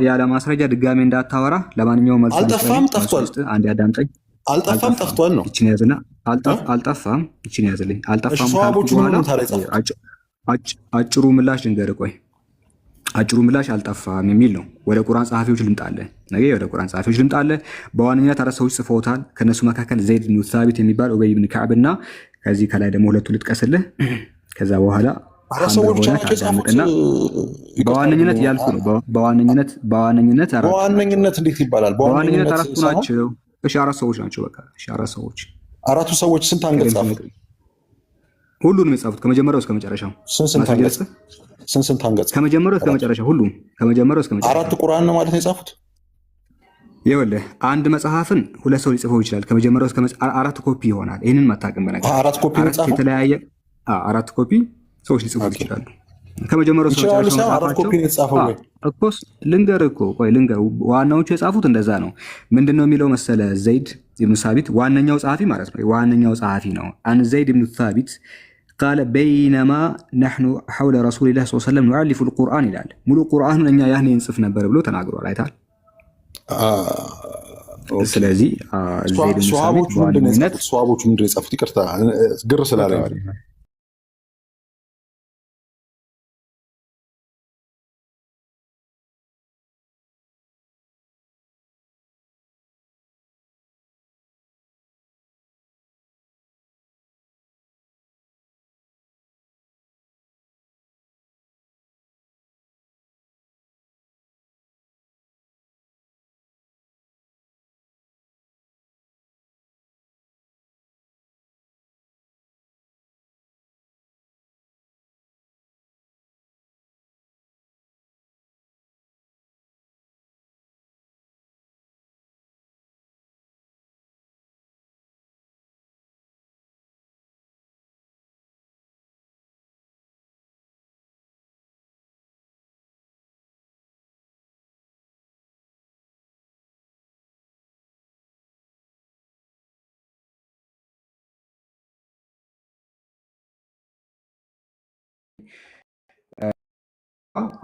F: ያለ ማስረጃ ድጋሜ እንዳታወራ። ለማንኛውም መልስ
E: አልጠፋም፣ ጠፍቷል።
F: አንዴ አዳምጠኝ።
E: አልጠፋም ጠፍቷል ነው።
F: ይችን ያዝና አልጠፋም። ይችን ያዝልኝ። አልጠፋም ካልኩ በኋላ አጭሩ ምላሽ ልንገርህ። ቆይ አጭሩ ምላሽ አልጠፋም የሚል ነው። ወደ ቁርአን ጸሐፊዎች ልምጣለህ። ነገ ወደ ቁርአን ጸሐፊዎች ልምጣለህ። በዋነኝነት አራት ሰዎች ጽፈውታል። ከነሱ መካከል ዘይድ ብን ሳቢት የሚባል ኡበይ ብን ከዕብ እና ከዚህ ከላይ ደግሞ ሁለቱ ልጥቀስልህ። ከዛ በኋላ
E: አራት ሰዎች ብቻ ናቸው የጻፉት።
F: በዋነኝነት ያልኩ ነው። በዋነኝነት
E: እንዴት ይባላል?
F: በዋነኝነት አራቱ ናቸው። እሺ አራት ሰዎች ናቸው። በቃ እሺ አራት ሰዎች።
E: አራቱ ሰዎች ስንት አንቀጽ ጻፉ?
F: ሁሉንም የጻፉት ከመጀመሪያው እስከ መጨረሻው።
E: ስንት አንቀጽ?
F: ከመጀመሪያው እስከ መጨረሻው ሁሉም ከመጀመሪያው እስከ መጨረሻው።
E: አራት ቁርአን ነው ማለት ነው የጻፉት?
F: ይኸውልህ አንድ መጽሐፍን ሁለት ሰው ሊጽፈው ይችላል። ከመጀመሪያው እስከ አራት ኮፒ ይሆናል። ይሄንን ማታቀም በነገር
E: አራት ኮፒ ነው የጻፉት።
F: የተለያየ አራት ኮፒ ሰዎች ሊጽፉት ይችላሉ። ከመጀመሪያው እስከ መጨረሻው
E: አራት ኮፒ ነው የጻፈው ወይ?
F: እኮስ ልንገርህ እኮ ቆይ ልንገርህ። ዋናዎቹ የጻፉት እንደዛ ነው። ምንድነው የሚለው መሰለ ዘይድ ኢብኑ ሳቢት ዋነኛው ጸሐፊ ማለት ነው። ዋነኛው ጸሐፊ ነው። አን ዘይድ ኢብኑ ሳቢት ቃለ በይነማ ነሕኑ ሐውለ ረሱሊላህ ሰለላሁ ዐለይሂ ወሰለም ኑዐሊፉ አልቁርአን ይላል። ሙሉ ቁርአኑን እኛ ያኔ እንጽፍ ነበር ብሎ ተናግሯል። አይታል። ስለዚህ ዘይድ ኢብኑ ሳቢት በዋነኝነት
E: ሷሃቦቹ ምንድን ነው የጻፉት? ይቅርታ ግር ስላለኝ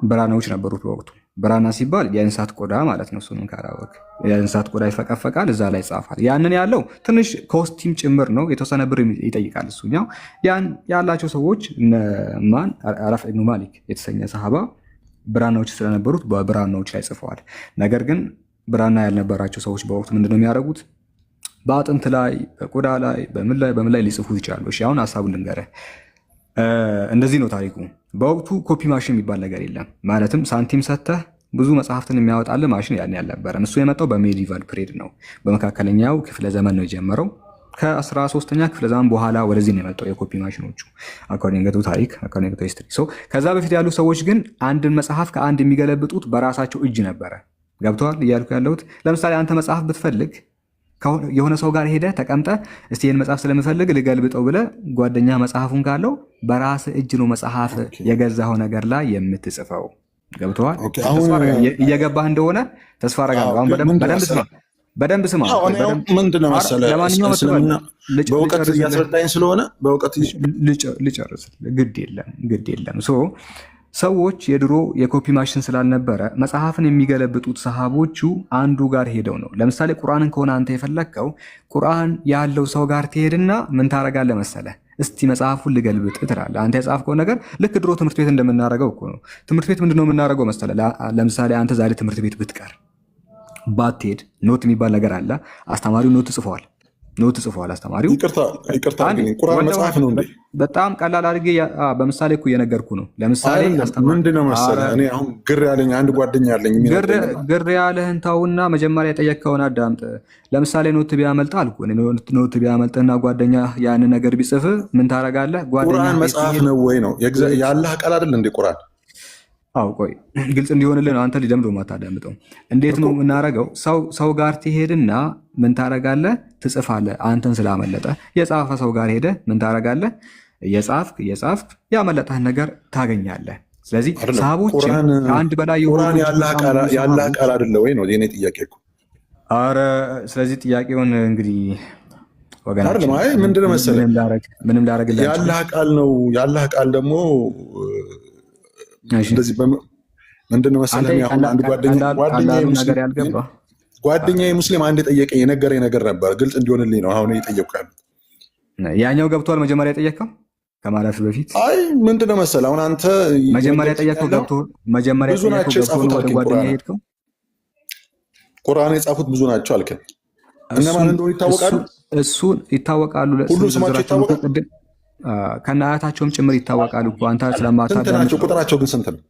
F: ብራናዎች ነበሩት በወቅቱ። ብራና ሲባል የእንስሳት ቆዳ ማለት ነው። እሱንም ካላወቅ የእንስሳት ቆዳ ይፈቀፈቃል፣ እዛ ላይ ይጻፋል። ያንን ያለው ትንሽ ኮስቲም ጭምር ነው፣ የተወሰነ ብር ይጠይቃል። እሱኛው ያን ያላቸው ሰዎች ማን ረፍዕ ኢብኑ ማሊክ የተሰኘ ሰሃባ ብራናዎች ስለነበሩት በብራናዎች ላይ ጽፈዋል። ነገር ግን ብራና ያልነበራቸው ሰዎች በወቅቱ ምንድነው የሚያደርጉት? በአጥንት ላይ፣ በቆዳ ላይ፣ በምን ላይ ሊጽፉት ይችላሉ። እሺ አሁን ሀሳቡን ልንገርህ። እንደዚህ ነው ታሪኩ። በወቅቱ ኮፒ ማሽን የሚባል ነገር የለም። ማለትም ሳንቲም ሰተህ ብዙ መጽሐፍትን የሚያወጣልህ ማሽን ያን ያልነበረም። እሱ የመጣው በሜዲቫል ፕሬድ ነው። በመካከለኛው ክፍለ ዘመን ነው የጀመረው። ከ13ኛ ክፍለ ዘመን በኋላ ወደዚህ ነው የመጣው የኮፒ ማሽኖቹ አኮርዲንግ ቱ ታሪክ፣ አኮርዲንግ ቱ ሂስትሪ። ከዛ በፊት ያሉ ሰዎች ግን አንድን መጽሐፍ ከአንድ የሚገለብጡት በራሳቸው እጅ ነበረ። ገብተዋል እያልኩ ያለሁት። ለምሳሌ አንተ መጽሐፍ ብትፈልግ የሆነ ሰው ጋር ሄደ ተቀምጠ እስቲ ይህን መጽሐፍ ስለምፈልግ ልገልብጠው ብለ ጓደኛ መጽሐፉን ካለው በራስ እጅ ነው መጽሐፍ የገዛው ነገር ላይ የምትጽፈው። ገብተዋል? እየገባህ እንደሆነ ተስፋ አደርጋለሁ። አሁን በደንብ ስማ።
E: ምንድነው መሰለህ በእውቀት እያስረዳኝ ስለሆነ በእውቀት
F: ልጨርስ። ግድ የለም ሰዎች የድሮ የኮፒ ማሽን ስላልነበረ መጽሐፍን የሚገለብጡት ሰሃቦቹ አንዱ ጋር ሄደው ነው። ለምሳሌ ቁርአንን ከሆነ አንተ የፈለግከው ቁርአን ያለው ሰው ጋር ትሄድና ምን ታረጋለህ መሰለህ? እስቲ መጽሐፉን ልገልብጥ ትላለህ። አንተ የጻፍከው ነገር ልክ ድሮ ትምህርት ቤት እንደምናደርገው እኮ ነው። ትምህርት ቤት ምንድነው የምናደርገው መሰለህ? ለምሳሌ አንተ ዛሬ ትምህርት ቤት ብትቀር ባትሄድ ኖት የሚባል ነገር አለ። አስተማሪው ኖት ጽፏል። አስተማሪው
E: ይቅርታ ቁርአን መጽሐፍ ነው እንዴ?
F: በጣም ቀላል አድርጌ በምሳሌ እኮ እየነገርኩ ነው። ለምሳሌ
E: ምንድነው መሰለህ እኔ አሁን ግር ያለኝ አንድ ጓደኛ አለኝ።
F: ግር ያለህን ተውና መጀመሪያ የጠየቅከውን አዳምጥ። ለምሳሌ ኖት ቢያመልጥ አልኩ። ኖት ቢያመልጥና ጓደኛ ያንን ነገር ቢጽፍ ምን ታደርጋለህ?
E: ቁርአን መጽሐፍ ነው ወይ ነው? ያላህ ቃል አይደል እንዴ ቁርአን?
F: አው ቆይ ግልጽ እንዲሆንልህ ነው። አንተ ሊደምዶ ማታዳምጠው እንዴት ነው የምናደርገው? ሰው ጋር ትሄድና ምን ታደርጋለህ? ትጽፋለህ። አንተን ስላመለጠ የጻፈ ሰው ጋር ሄደህ ምን ታደርጋለህ? እየጻፍክ ያመለጠህን ነገር ታገኛለህ። ስለዚህ ሰሃቦች አንድ በላይ
E: ቁርአን ያላህ ቃል አይደለ ወይ ነው የኔ ጥያቄ እኮ።
F: ኧረ ስለዚህ ጥያቄውን እንግዲህ ወገናችን
E: ምንድነው መሰለህ
F: ምንም ላደርግልህ
E: ያላህ ቃል ነው። ያላህ ቃል ደግሞ እንደዚህ ምንድነው መሰለህ አንድ ጓደኛ
F: ነገር ያልገባ
E: ጓደኛዬ ሙስሊም አንድ የጠየቀኝ የነገረኝ ነገር ነበር፣ ግልጽ እንዲሆንልኝ ነው አሁን እየጠየቅኩ ያሉት።
F: ያኛው ገብቷል? መጀመሪያ የጠየቀው ከማለፍ በፊት
E: አይ ምንድነው መሰለህ አሁን አንተ
F: መጀመሪያ የጠየቀው ገብቶ መጀመሪያ የጠየቀው ገብቶ ወደ ጓደኛ ሄድከው።
E: ቁርአን የጻፉት ብዙ ናቸው አልከኝ። እነማን እንደሆኑ ይታወቃሉ?
F: እሱን ይታወቃሉ።
E: ሁሉ ስማቸው ይታወቃል።
F: ከነ አያታቸውም ጭምር ይታወቃሉ እኮ አንተ ስለማታዳምጥ።
E: ቁጥራቸው ግን ስንት ነው?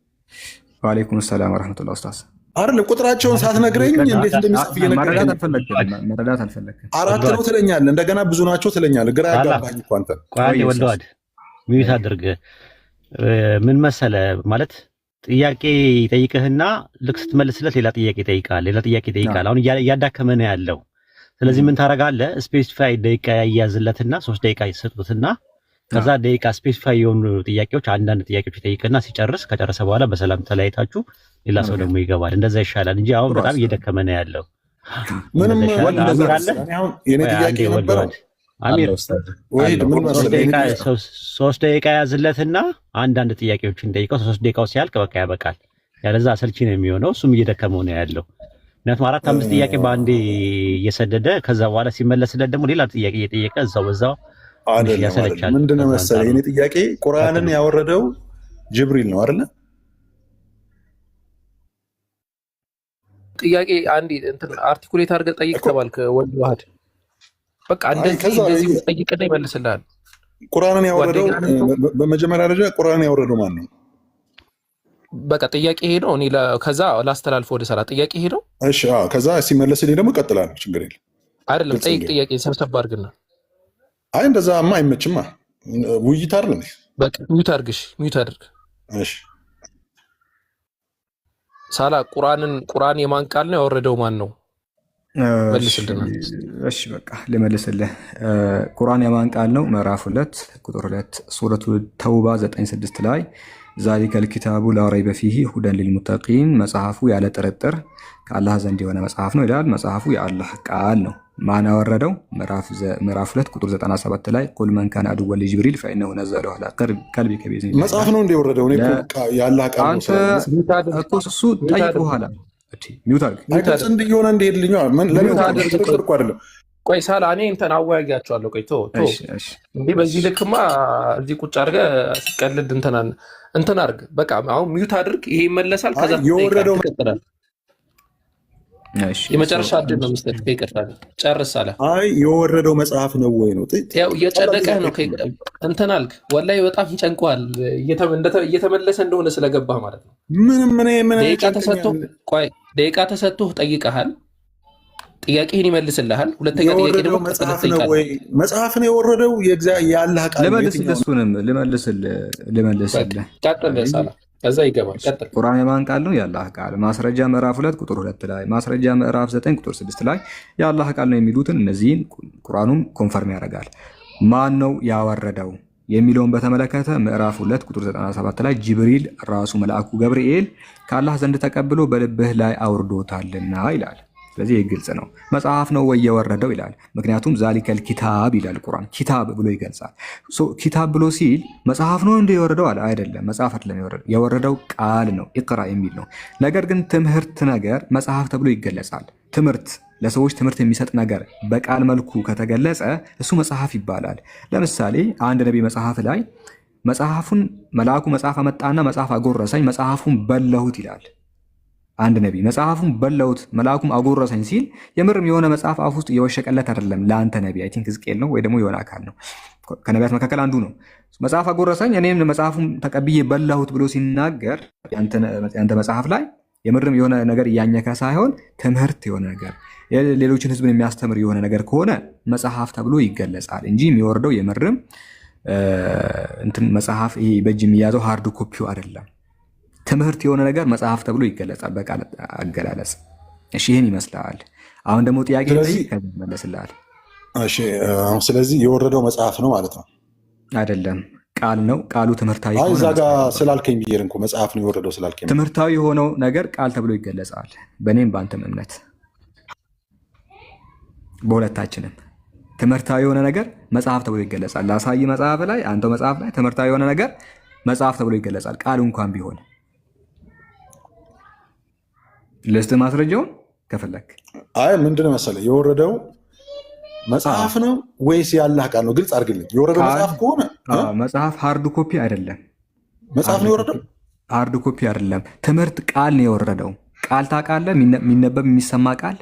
F: ወአለይኩም ሰላም ወራህመቱላሂ ኡስታዝ።
E: አይደለም ቁጥራቸውን ሳትነግረኝ እንዴት እንደሚጻፍ
F: መረዳት አልፈለግም።
E: 4 ነው ትለኛለህ፣ እንደገና ብዙ ናቸው ትለኛለህ። ግራ ያጋባኝ እኮ አንተ።
J: ቆይ ወልደዋድ ሚዩት አድርግ። ምን መሰለህ ማለት ጥያቄ ይጠይቅህና ልክ ስትመልስለት ሌላ ጥያቄ ይጠይቃል። አሁን እያዳከመ ነው ያለው። ስለዚህ ምን ታደርጋለህ? ስፔሲፋይ ደቂቃ ያያዝለትና 3 ደቂቃ ይሰጡትና ከዛ ደቂቃ ስፔሲፋይ የሆኑ ጥያቄዎች አንዳንድ ጥያቄዎች ይጠይቅና ከጨረሰ በኋላ በሰላም ተለያይታችሁ ሌላ ሰው ደግሞ ይገባል። እንደዛ ይሻላል እንጂ አሁን በጣም እየደከመ ነው ያለው።
E: ምንም የኔ ጥያቄ ነበር
J: አሚር 3 ደቂቃ ያዝለትና አንዳንድ ጥያቄዎችን ጠይቀው 3 ደቂቃው ሲያልቅ በቃ ያበቃል። ያለዛ አሰልቺ ነው የሚሆነው። እሱም እየደከመው ነው ያለው። ምክንያቱም 4-5 ጥያቄ በአንዴ እየሰደደ ከዛ በኋላ ሲመለስለት ደግሞ ሌላ ጥያቄ እየጠየቀ በዛው
E: ያሰለቻል። ምንድነው መሰለህ የኔ ጥያቄ ቁርአንን ያወረደው ጅብሪል ነው አይደለ?
K: ጥያቄ አንዲ እንትን አርቲኩሌት አድርገህ ጠይቅ ተባልክ ወልድ ዋህድ። በቃ እንደዚህ ጠይቅና ይመልስልሃል።
E: ቁርአንን ያወረደው በመጀመሪያ ደረጃ ቁርአንን ያወረደው ማን ነው?
K: በቃ ጥያቄ ይሄ ነው። እኔ ከዛ ላስተላልፍ ወደ ሰራ ጥያቄ ይሄ ነው።
E: እሺ ከዛ ሲመለስልኝ ደግሞ እቀጥላለሁ። ችግር የለም።
K: አይደለም ጠይቅ ጥያቄ ሰብሰብ አድርግና።
E: አይ እንደዛማ አይመችማ። ውይይት አይደለም።
K: በቃ ሚዩት አድርግሽ፣ ሚዩት አድርግ።
E: እሺ
K: ሳላ ቁርአን የማን ቃል ነው? ያወረደው ማን ነው? መልስልና።
F: እሺ በቃ ልመልስልህ። ቁርአን የማን ቃል ነው? ምዕራፍ 2 ቁጥር 2 ሱረቱ ተውባ 9:6 ላይ ዛሊከል ኪታቡ ላ ረይበ ፊሂ ሁደን ሊልሙተቂን፣ መጽሐፉ ያለ ጥርጥር ከአላህ ዘንድ የሆነ መጽሐፍ ነው ይላል። መጽሐፉ የአላህ ቃል ነው። ማን ያወረደው? ምዕራፍ 2 ቁጥር 97 ላይ ቁል መን ካነ አዱወ ሊጅብሪል ፈኢነሁ ነዘለሁ ዐላ ቀልቢከ ቢኢዝኒላህ።
E: መጽሐፍ ነው እንደወረደው ነው የአላህ ቃል ነው።
F: አንተ እኮ እሱ ጠይቅ በኋላ ሚውት አድርግ።
E: አይደል እንዲሆነ እንደሄድልኝ ለምን ተደርቆ አይደለም።
K: ቆይ ሳላ እኔ እንትን አወያያቸዋለሁ። ቆይ ቶ እንዴ በዚህ ልክማ እዚህ ቁጭ አድርገህ ሲቀልድ እንትን አድርግ። በቃ አሁን ሚውት አድርግ። ይሄ ይመለሳል። ከዛ
E: የወረደው
K: ይቀጥላል። የመጨረሻ ዕድል ነው መስጠት። ይቀጥላል። ጨርስ አለ።
E: አይ የወረደው መጽሐፍ ነው ወይ ነው?
K: ያው እየጨነቀህ ነው። እንትን አልክ። ወላሂ በጣም ጨንቋል። እየተመለሰ እንደሆነ ስለገባህ ማለት ነው።
E: ምን
K: ደቂቃ ተሰጥቶህ ጠይቀሃል። ጥያቄህን ይመልስልሃል። ሁለተኛ ጥያቄ ደግሞ
E: መጽሐፍ ነው የወረደው የአላህ ቃል።
F: ልመልስልህ።
K: ቀጥል ሳላ። ከዛ ይገባል። ቀጥል።
F: ቁርአን የማን ቃል ነው? የአላህ ቃል። ማስረጃ ምዕራፍ 2 ቁጥር 2 ላይ፣ ማስረጃ ምዕራፍ 9 ቁጥር 6 ላይ የአላህ ቃል ነው የሚሉትን እነዚህን ቁርአኑም ኮንፈርም ያደርጋል። ማን ነው ያወረደው የሚለውን በተመለከተ ምዕራፍ 2 ቁጥር 97 ላይ ጅብሪል ራሱ መልአኩ ገብርኤል ከአላህ ዘንድ ተቀብሎ በልብህ ላይ አውርዶታልና ይላል። ስለዚህ ግልጽ ነው። መጽሐፍ ነው ወይ የወረደው ይላል። ምክንያቱም ዛሊከል ኪታብ ይላል ቁርአን፣ ኪታብ ብሎ ይገልጻል። ኪታብ ብሎ ሲል መጽሐፍ ነው እንደ የወረደው አለ አይደለም። መጽሐፍ አይደለም የወረደው ቃል ነው፣ ኢቅራ የሚል ነው። ነገር ግን ትምህርት ነገር መጽሐፍ ተብሎ ይገለጻል። ትምህርት ለሰዎች ትምህርት የሚሰጥ ነገር በቃል መልኩ ከተገለጸ እሱ መጽሐፍ ይባላል። ለምሳሌ አንድ ነቢ መጽሐፍ ላይ መጽሐፉን መልአኩ መጽሐፍ አመጣና መጽሐፍ አጎረሰኝ መጽሐፉን በላሁት ይላል። አንድ ነቢ መጽሐፉን በላሁት መልአኩም አጎረሰኝ ሲል የምርም የሆነ መጽሐፍ አፍ ውስጥ እየወሸቀለት አይደለም። ለአንተ ነቢ አይ ቲንክ ሕዝቅኤል ነው ወይ ደግሞ የሆነ አካል ነው፣ ከነቢያት መካከል አንዱ ነው። መጽሐፍ አጎረሰኝ እኔም መጽሐፉን ተቀብዬ በላሁት ብሎ ሲናገር ያንተ መጽሐፍ ላይ የምርም የሆነ ነገር እያኘከ ሳይሆን ትምህርት የሆነ ነገር ሌሎችን ህዝብን የሚያስተምር የሆነ ነገር ከሆነ መጽሐፍ ተብሎ ይገለጻል እንጂ የሚወርደው የምርም እንትን መጽሐፍ ይሄ በእጅ የሚያዘው ሃርድ ኮፒው አይደለም። ትምህርት የሆነ ነገር መጽሐፍ ተብሎ ይገለጻል በቃል አገላለጽ። እሺ ይህን ይመስላል። አሁን ደግሞ ጥያቄ ይመለስልሃል።
E: እሺ አሁን ስለዚህ የወረደው መጽሐፍ ነው ማለት ነው
F: አይደለም? ቃል ነው። ቃሉ ትምህርታዊ
E: እዛ ጋር ስላልከኝ ብዬ እንኳ መጽሐፍ ነው የወረደው ስላልከኝ
F: ትምህርታዊ የሆነው ነገር ቃል ተብሎ ይገለጻል። በእኔም በአንተም እምነት በሁለታችንም ትምህርታዊ የሆነ ነገር መጽሐፍ ተብሎ ይገለጻል። ላሳይ መጽሐፍ ላይ አንተው መጽሐፍ ላይ ትምህርታዊ የሆነ ነገር መጽሐፍ ተብሎ ይገለጻል ቃሉ እንኳን ቢሆን። ልስጥ ማስረጃውን ከፈለክ።
E: አይ ምንድነው መሰለህ የወረደው መጽሐፍ ነው ወይስ የአላህ ቃል ነው? ግልጽ አድርግልኝ። የወረደው መጽሐፍ ከሆነ
F: መጽሐፍ ሃርድ ኮፒ አይደለም።
E: መጽሐፍ ነው የወረደው?
F: ሃርድ ኮፒ አይደለም። ትምህርት ቃል ነው የወረደው። ቃል ታውቃለህ? የሚነበብ የሚሰማ ቃል።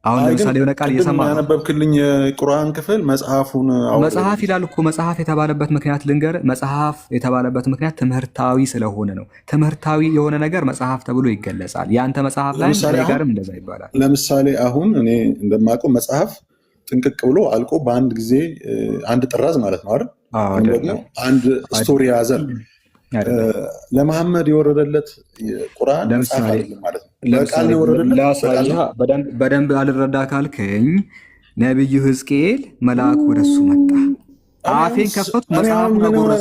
F: አሁን ለምሳሌ የሆነ ቃል እየሰማ
E: ያነበብክልኝ የቁርአን ክፍል መጽሐፉን
F: መጽሐፍ ይላል እኮ። መጽሐፍ የተባለበት ምክንያት ልንገር። መጽሐፍ የተባለበት ምክንያት ትምህርታዊ ስለሆነ ነው። ትምህርታዊ የሆነ ነገር መጽሐፍ ተብሎ ይገለጻል። የአንተ መጽሐፍ ላይ ጋርም እንደዛ ይባላል።
E: ለምሳሌ አሁን እኔ እንደማውቀው መጽሐፍ ጥንቅቅ ብሎ አልቆ በአንድ ጊዜ አንድ ጥራዝ ማለት ነው አይደል? ደግሞ አንድ ስቶሪ ያዘል ለመሐመድ የወረደለት ቁርአን መጽሐፍ አይደለም ማለት ነው። ለቃል የወረደለት
F: በደንብ አልረዳ ካልከኝ ነብዩ ሕዝቅኤል መልአክ ወደሱ መጣ። አፌን ከፈትኩ መጽሐፍ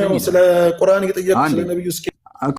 F: ነው።
E: ስለ ቁርአን እየጠየቅኩ ስለ ነብዩ ሕዝቅኤል